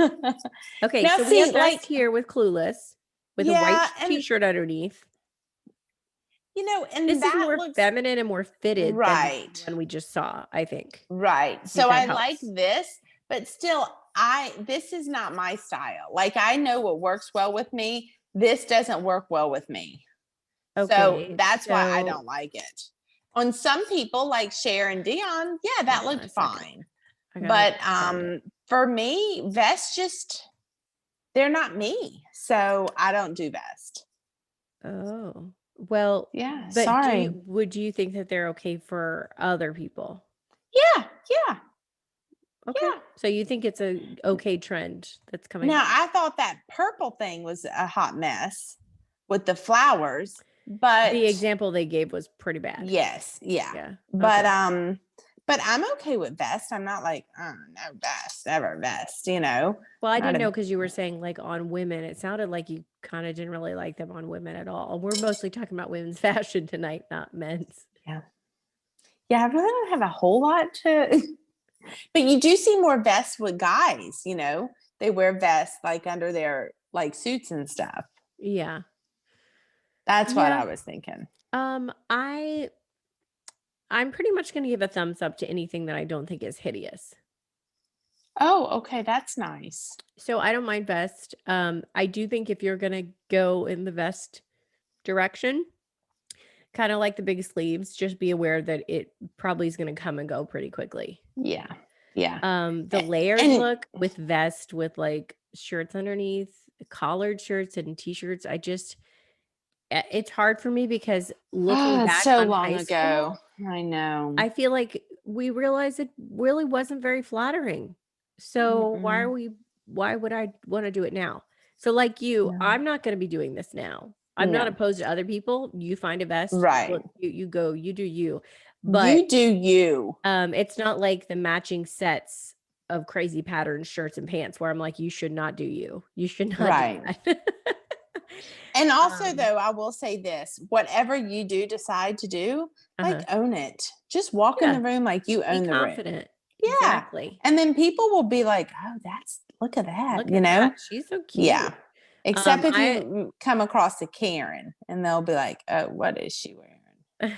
Okay, Now, so we have see, vest like, here with Clueless with a white yeah, and t-shirt underneath. and This is that more looks feminine and more fitted than the right. one we just saw, I think. Right. I think So that I like helps. this, but still, this is not my style. Like, I know what works well with me. This doesn't work well with me. So Okay, that's why I so don't like it. On some people like Cher and Dion, yeah, that hold on looked a second. fine. I gotta But find it. for me, vests just they're not me. So I don't do vest. Oh, well, Yeah, but sorry. would you think that they're okay for other people? Yeah, yeah, Okay. yeah. So you think it's a okay trend that's coming Now, up? I thought that purple thing was a hot mess with the flowers, The but example they gave was pretty bad. yes, yeah. Yeah. But Okay. but I'm okay with vest. I'm not like, oh, no vest, ever vest, you know. Well, I Not didn't a know because you were saying like on women. It sounded like you kind of didn't really like them on women at all. We're mostly talking about women's fashion tonight, not men's. yeah. Yeah, I really don't have a whole lot to but you do see more vests with guys, you know. They wear vests like under their like suits and stuff. Yeah. That's what Yeah. I was thinking. I'm pretty much going to give a thumbs up to anything that I don't think is hideous. Oh, okay, that's nice. So I don't mind vest. I do think if you're going to go in the vest direction, kind of like the big sleeves, just be aware that it probably is going to come and go pretty quickly. Yeah. Yeah. The layered And look with vest with like shirts underneath, collared shirts and t-shirts, it's hard for me because looking oh, it's back so on long high ago. school, I know. I feel like we realized it really wasn't very flattering. So Mm-mm. why would I want to do it now? So like you, No. I'm not going to be doing this now. I'm not No. opposed to other people. You find a vest, Right. look, you go, you do you. But You do you. it's not like the matching sets of crazy pattern shirts and pants where I'm like, you should not do you. You should not do Right. that. And also, um, though, I will say this whatever you do decide to do, like uh-huh. own it. Just walk in Yeah. the room like you Be own the room. confident. Yeah. Exactly. And then people will be like, oh, look at that, Look you at know? that. She's so Yeah. cute. Except if I you come across a Karen and they'll be like, oh, what is she wearing?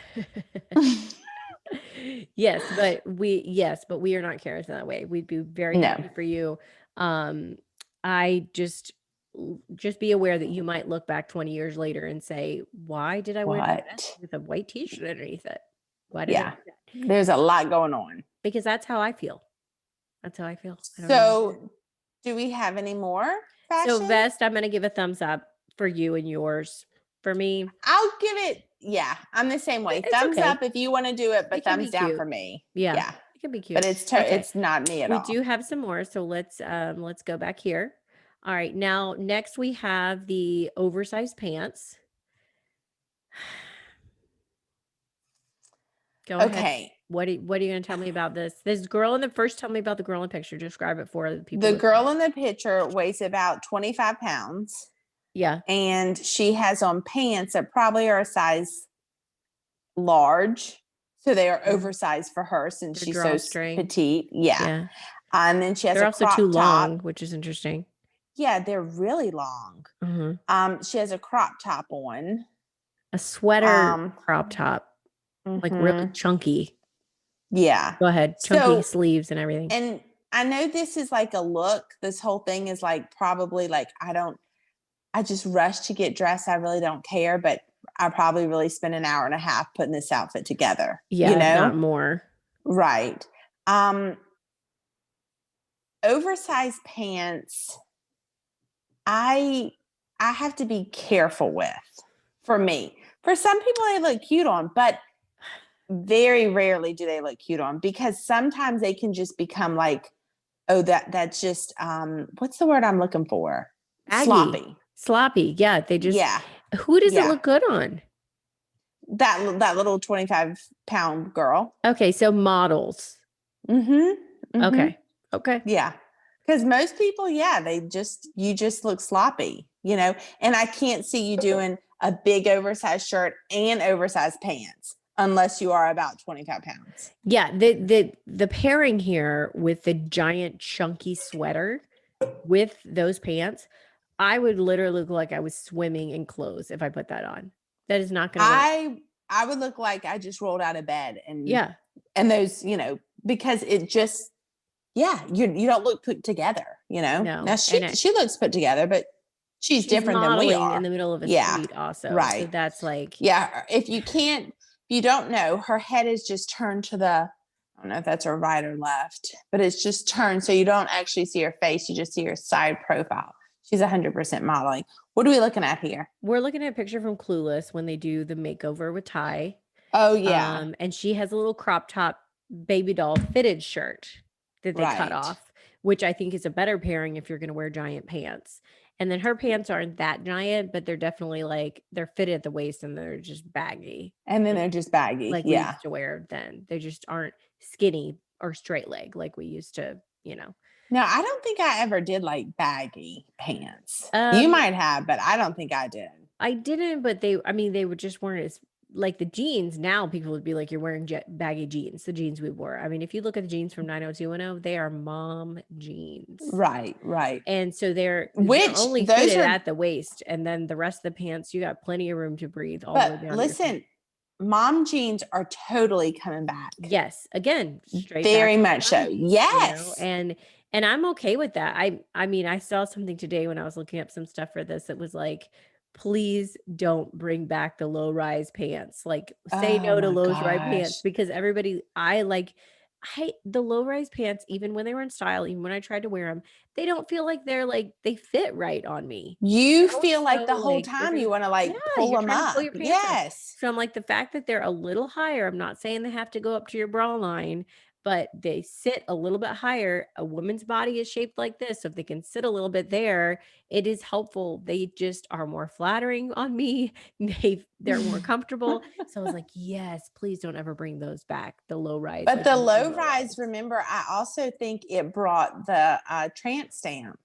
yes, but we are not Karens in that way. We'd be very no. happy for you. I just be aware that you might look back 20 years later and say, why did I wear that vest What? with a white t-shirt underneath it? Why did I Yeah. do that? There's a lot going on. Because that's how I feel. That's how I feel. I don't know. So, do we have any more So fashion? vest, I'm gonna give a thumbs up for you and yours. For me, I'll give it, yeah, I'm the same way. it's Thumbs okay. up if you want to do it, but It can thumbs be down cute. for me. Yeah, Yeah. it can be But cute. Okay. it's not me at We all. do have some more, so let's go back here. All right, now next we have the oversized pants. Go ahead. Okay. What are you gonna tell me about this? This girl in the first tell me about the girl in the picture. Describe it for the people The listening. girl in the picture weighs about 25 pounds Yeah. and she has on pants that probably are a size large. So they are oversized for her since They're she's so drawstring. petite. Yeah. Yeah. And then she has They're a also too crop top. long, which is interesting. Yeah, they're really long. Mhm. She has a crop top on. A sweater Um, crop top, like really mhm. chunky. Yeah. Go ahead. Chunky So, sleeves and everything. and I know this is like a look. This whole thing is like probably like I just rush to get dressed. I really don't care, but I probably really spend an hour and a half putting this outfit together, you Yeah, if know? not more. Right. Um, oversized pants, I I have to be careful with for me. For some people they look cute on, but very rarely do they look cute on because sometimes they can just become like, oh, that's just what's the word I'm looking for? Aggy. Sloppy. Sloppy. Yeah, they just Yeah. who does it Yeah. look good on? That little 25-pound girl. Okay, so models. Mm-hmm. Mm-hmm. Okay. Okay. Yeah. Because most people, yeah, you just look sloppy, you know, and I can't see you doing a big oversized shirt and oversized pants unless you are about 25 pounds. Yeah, the pairing here with the giant chunky sweater with those pants, I would literally look like I was swimming in clothes if I put that on. That is not gonna work. I would look like I just rolled out of bed Yeah. and those, you know, because it just, yeah, you don't look put together, you know. Now No. she looks put together, but she's She's different than we modeling in are. the middle of a Yeah, street also. So right. that's like Yeah, if you don't know, her head is just turned to the, I don't know if that's her right or left, but it's just turned so you don't actually see her face, you just see her side profile. She's 100% modeling. What are we looking at here? we're looking at a picture from Clueless when they do the makeover with Ty. Oh yeah. And she has a little crop top baby doll fitted shirt that they cut Right. off, which I think is a better pairing if you're going to wear giant pants. And then her pants aren't that giant, but they're definitely like they're fitted at the waist and they're just baggy. And then they're just baggy. Like we Yeah. used to wear then. They just aren't skinny or straight leg like we used to, you know. No, I don't think I ever did like baggy pants. You Um might have, but I don't think I did. I didn't, but they would just weren't as like the jeans. Now people would be like, you're wearing baggy jeans, the jeans we wore. I mean, if you look at the jeans from 90210, they are mom jeans. Right, right. And so they're Which only those fitted are, at the waist, and then the rest of the pants, you got plenty of room to breathe all the but way down to your feet. listen, mom jeans are totally coming back. Yes, again, straight Very back much so. Yes. and I'm okay with that. I mean, I saw something today when I was looking up some stuff for this. It was like, please don't bring back the low rise pants. Like, say Oh no to my low rise pants gosh. because I the low rise pants, even when they were in style, even when I tried to wear them, they don't feel like they fit right on me. You Don't feel like show the whole like they're time gonna you want to yeah, like pull you're them trying to pull up. your pants up. Yes. So I'm like, the fact that they're a little higher, I'm not saying they have to go up to your bra line, but they sit a little bit higher. A woman's body is shaped like this. So if they can sit a little bit there, it is helpful. They just are more flattering on me. They're more comfortable. So I was like, yes, please don't ever bring those back. The low rise, But like the really low low rise, rise. remember, I also think it brought the tramp stamp,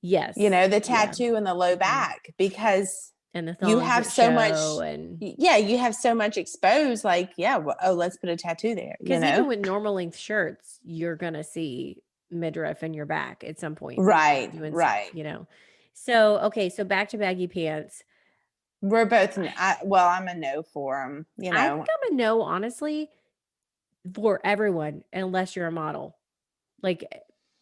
Yes. the Yeah. tattoo in the low Mhm. back, because And the you thongs have that so much, show and yeah, you have so much exposed. Like, yeah, well, oh, let's put a tattoo there, because even with normal length shirts, you're gonna see midriff in your back at some point when you're Right, doing stuff, right. you know. So okay, so back to baggy pants. We're both, well, I'm a no for them, I think I'm a no, honestly, for everyone, unless you're a model. Like,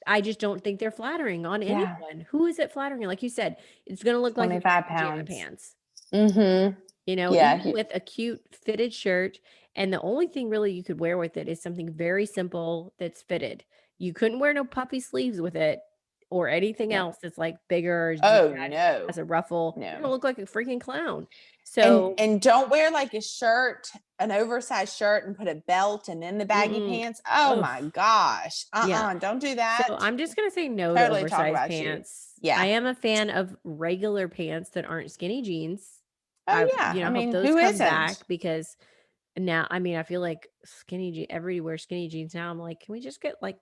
I just don't think they're flattering on Yeah, anyone. Who is it flattering? Like you said, it's gonna look like you're 25 in pajama pounds. pants. Mm-hmm. You know, Yeah. even with a cute fitted shirt, and the only thing really you could wear with it is something very simple that's fitted. You couldn't wear no puffy sleeves with it or anything No. else that's like bigger or Oh, has no. a ruffle. You're No. gonna look like a freaking clown. And So, and don't wear like a shirt, an oversized shirt, and put a belt and then the baggy mm-mm, pants. Oh ugh, my gosh. yeah. Don't do So that. I'm just gonna say no to Totally talk oversized about you. pants. I Yeah. am a fan of regular pants that aren't skinny jeans. Oh yeah. I Hope mean, those who come isn't? back because now, I mean, I feel like everybody wears skinny jeans now. I'm like, can we just get like,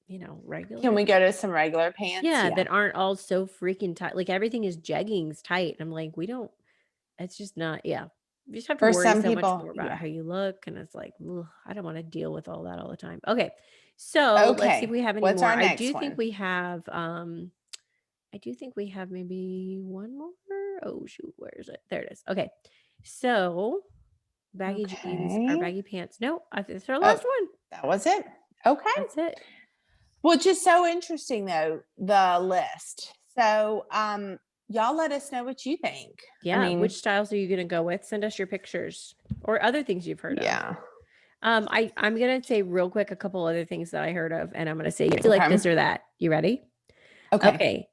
Can regular? we go to some regular pants? Yeah, Yeah. that aren't all so freaking tight. Like everything is jeggings tight. I'm like, we don't, it's just not, yeah. You just have to For worry some so much people, more about yeah. how you look. And it's like, ugh, I don't want to deal with all that all the time. Okay. So let's see if Okay. we have any What's more. our next one? I do think we have maybe one more. Oh shoot, where is it? There it is. Okay. So baggy jeans or Okay. baggy pants. No, I think it's our Oh, last one. that was it. Okay. That's it. Which is so interesting though, the list. So y'all let us know what you think. I Yeah. mean, Which styles are you gonna go with? Send us your pictures or other things you've heard of. yeah. I'm gonna say real quick a couple other things that I heard of, and I'm gonna say you like Okay. this or that. You ready? Okay. Okay.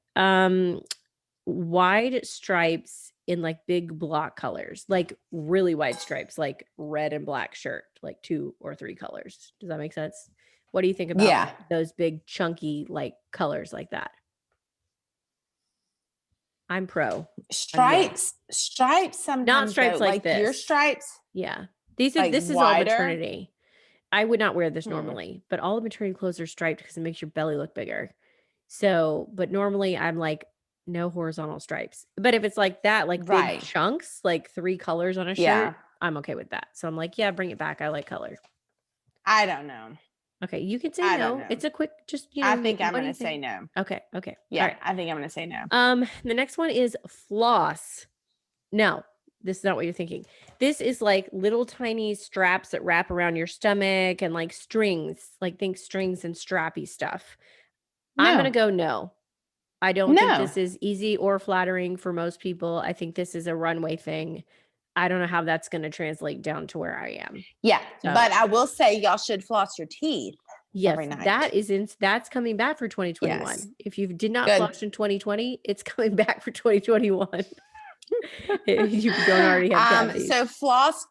Wide stripes in like big block colors, like really wide stripes, like red and black shirt, like 2 or 3 colors. Does that make sense? What do you think about Yeah. those big chunky like colors like that? I'm pro. I'm yay. Stripes Not sometimes go stripes like like your this. stripes, Yeah. like This is all wider. maternity. I would not wear this Hmm. normally, but all the maternity clothes are striped because it makes your belly look bigger. So, but normally I'm like, no horizontal stripes. But if it's like that, like big Right. chunks, like 3 colors on a shirt, Yeah. I'm okay with that. So I'm like, yeah, bring it back. I like color. I don't know. Okay, you can say I don't no. know. It's a quick, just I think I'm what do going you to say think? no. Okay, okay, all Yeah, right. I think I'm going to say no. The next one is floss. No, this is not what you're thinking. This is like little tiny straps that wrap around your stomach and like strings, like think strings and strappy stuff. I'm gonna No. go no. I don't think No. this is easy or flattering for most people. I think this is a runway thing. I don't know how that's going to translate down to where I am. Yeah, So, but I will say y'all should floss your teeth every yes, night. that's coming back for Yes. 2021. If you did not Good. floss in 2020, it's coming back for 2021. If you don't already have cavities. So floss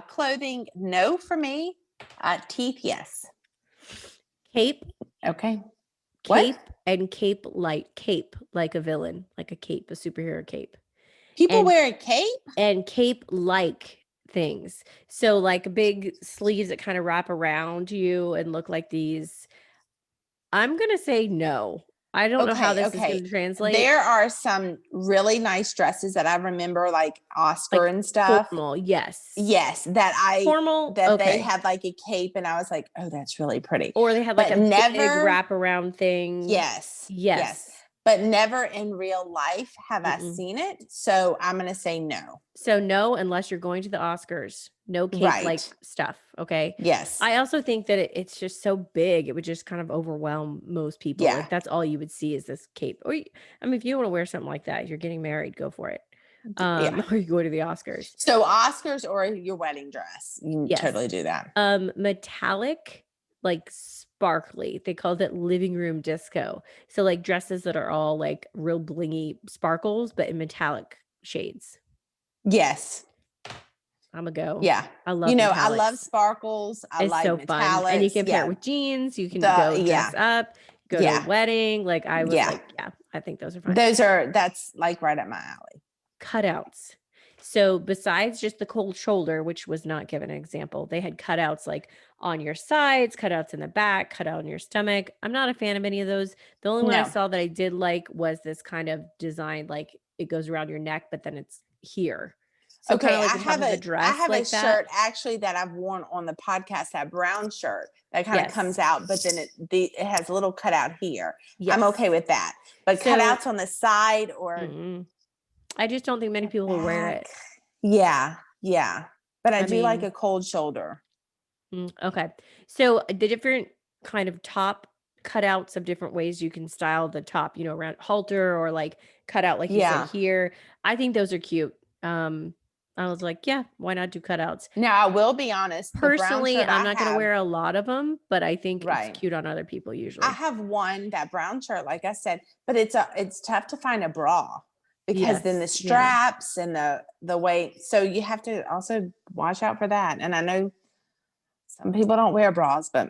clothing, no for me. Teeth, yes. Cape, Okay. What? cape, and cape like a villain, like a cape, a superhero cape. People And wear a cape? and cape like things. So like big sleeves that kind of wrap around you and look like these. I'm gonna say no. I don't know how Okay, this is okay. gonna translate. There are some really nice dresses that I remember, like Oscar Like and stuff. formal, yes. Yes, Formal, that they okay. had like a cape, and I was like, oh, that's really pretty. Or they had like But a big never, wraparound thing. yes, yes. Yes. But never in real life have I Mm-mm. seen it. So I'm gonna say no. So no, unless you're going to the Oscars. No cape like Right. stuff. Okay. Yes. I also think that it's just so big, it would just kind of overwhelm most people. Yeah. Like that's all you would see is this cape. I mean, if you want to wear something like that, if you're getting married, go for it. Yeah. Or you go to the Oscars. So Oscars or your wedding dress. You can Yes. totally do that. Metallic, like sparkly. They called it living room disco. So like dresses that are all like real blingy sparkles, but in metallic shades. Yes. I'm a go. Yeah. I love I love metallics. sparkles. I It's like so fun, and you metallics. can pair it Yeah. with jeans, you can go Yeah. dress up, go to a Yeah. wedding, like, I was Yeah. like, "Yeah, I think those are fun." That's like right up my alley. Cutouts. So, besides just the cold shoulder, which was not given an example, they had cutouts, like, on your sides, cutouts in the back, cutout on your stomach. I'm not a fan of any of those. The only one I No. saw that I did like was this kind of design, like, it goes around your neck, but then it's here. So, kinda Okay, like the top of a I dress have a like that. shirt actually that I've worn on the podcast, that brown shirt that kind of comes Yes. out, but then it has a little cutout here. I'm Yes. okay with that. But So cutouts on the side or mm-mm. I just don't think many the people will wear back. it. Yeah, yeah. But I I do like mean, a cold shoulder. okay. So the different kind of top cutouts of different ways you can style the top, around halter or like cut out, like you said Yeah. here. I think those are cute. I was like, yeah, why not do cutouts? Now I will be honest, the brown Personally, shirt I'm I not going to have, wear a lot of them, but I think it's right. cute on other people I usually. have one, that brown shirt, like I said, but it's tough to find a bra because then the Yes. Yeah. straps and the weight. So you have to also watch out for that. And I know some people don't wear bras, but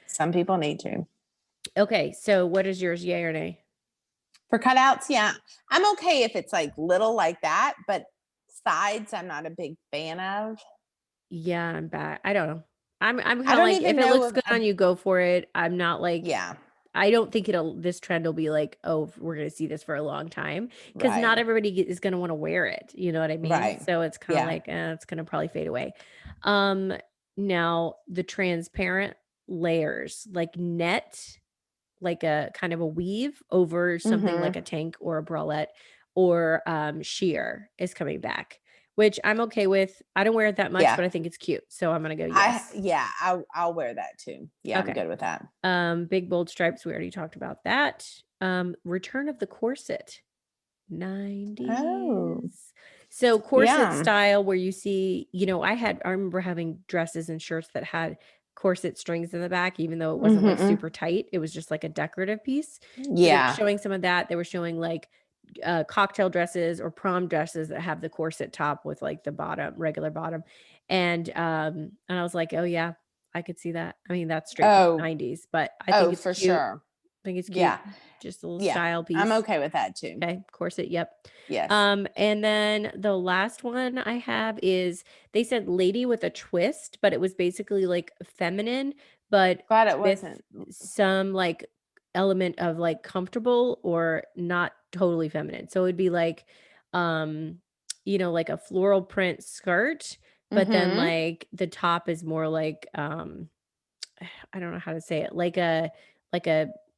some people need to. Okay. So what is yours? Yay or nay? For cutouts, yeah. I'm okay if it's like little like that, but sides I'm not a big fan of. Yeah, I'm back. I don't know. I'm I kinda don't like, if even it know looks of good a on you, go for it. I'm not like yeah, I don't think this trend will be like, "Oh, we're gonna see this for a long time," because not right. everybody is gonna wanna wear it, you know what I mean? Right. So it's kinda Yeah. like, it's gonna probably fade away. Um, Now the transparent layers, like net, like a kind of a weave over something like Mhm. a tank or a bralette, or sheer is coming back, which I'm okay with. I don't wear it that much, Yeah. but I think it's cute. So I'm gonna go yes. I'll wear that too. Yeah, I'm Okay. good with that. Big bold stripes, we already talked about that. Return of the corset. Oh. 90s. So corset Yeah. style where you see, I remember having dresses and shirts that had corset strings in the back, even though it wasn't like Mhm. super tight. It was just like a decorative piece. So they were Yeah. showing some of that. They were showing like cocktail dresses or prom dresses that have the corset top with like the bottom, regular bottom. And I was like, oh yeah, I could see that. I mean, that's straight from the Oh, 90s, but I think oh, it's for cute. sure. I think it's cute. Yeah. Just a little Yeah. style I'm piece. okay with that too. Okay, corset, yep. Yes. And then the last one I have is they said lady with a twist, but it was basically like feminine, but Glad it with wasn't. some like element of like comfortable or not totally feminine. So it'd be like um like a floral print skirt, but then Mhm. like the top is more like I don't know how to say it, like a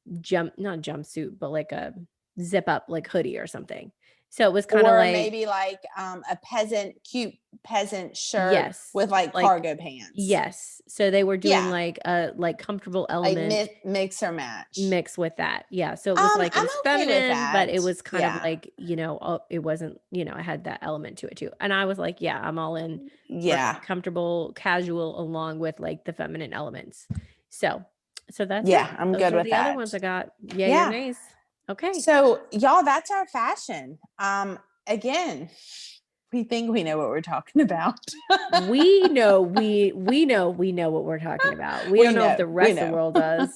not jumpsuit, but like a zip up like hoodie or something. So it was kinda Or like maybe like a cute peasant shirt yes, with like like cargo pants. yes. So they were doing Yeah. like a like comfortable Like element mix or match. mix with that. Yeah, so it was like it I'm was okay with feminine, but that. it was kind of Yeah. like, it wasn't, it had that element to it too. And I was like, yeah, I'm all in for Yeah. comfortable, casual along with like the feminine elements. So so that's it. Yeah, I'm Those good are with the other that. ones I got. Yay or Yeah. nays. Okay. So, y'all, that's our fashion. Again, We think we know what we're talking about. We know we know what we're talking about. We don't know if the rest of the world does.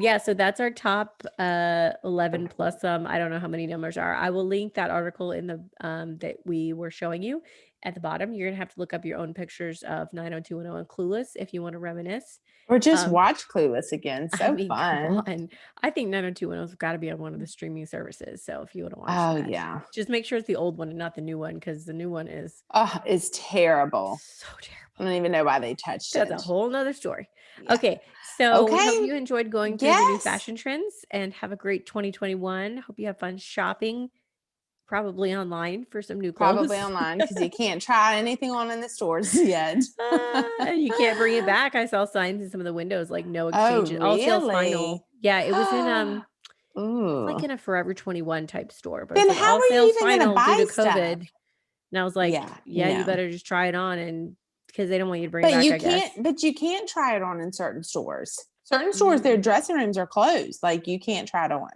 Yeah, so that's our top 11 plus I don't know how many numbers are. I will link that article in the that we were showing you at the bottom. You're gonna have to look up your own pictures of 90210 and Clueless if you want to reminisce. Or just watch Clueless again. I So mean, come fun. on. I think 90210's got to be on one of the streaming services. So if you want to watch Oh, that, yeah. just make sure it's the old one and not the new one, because the new one is Oh, it's terrible. so terrible. I don't even know why they touched That's it. a whole nother story. Yeah. Okay. So we hope Okay. you enjoyed going through the new fashion trends, and have a great 2021. Hope you have fun shopping, probably online for some new clothes. Probably online, because you can't try anything on in the stores yet. You can't bring it back. I saw signs in some of the windows like no Oh, exchanges. All sales final. really? Yeah, it was in it's like Ooh. in a Forever 21 type store, but it's Then like how all are you sales even going to final due buy to stuff? COVID. And I was like, yeah, you no. better just try it on, and because they don't want you to bring it back, I guess. But you can't try it on in certain stores. Certain stores, their dressing rooms are closed. Like, you can't try it on.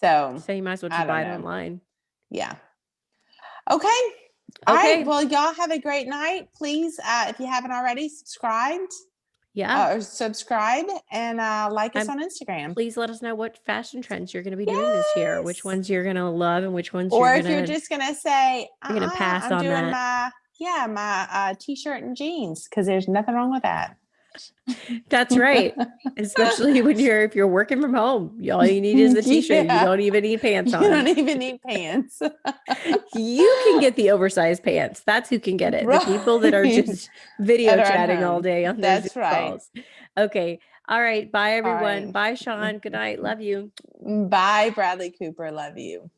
So you might as well just buy it online. Yeah. Okay. All right. Well, y'all have a great night. Please, if you haven't already, subscribed. Yeah. Or subscribe and like us on Instagram. Please let us know what fashion trends you're going to be doing this year. Which ones you're going to love and which ones or if you're just going to say, you're going to pass I'm on doing that. my t-shirt and jeans, because there's nothing wrong with that. That's right. Especially if you're working from home. All you need is the t-shirt. You don't even need pants on. You don't even need pants. You can get the oversized pants. That's who can get it. The people that are just video chatting all day on their Zoom calls. Okay. All right. Bye, everyone. Bye, Sean. Good night. Love you. Bye, Bradley Cooper. Love you.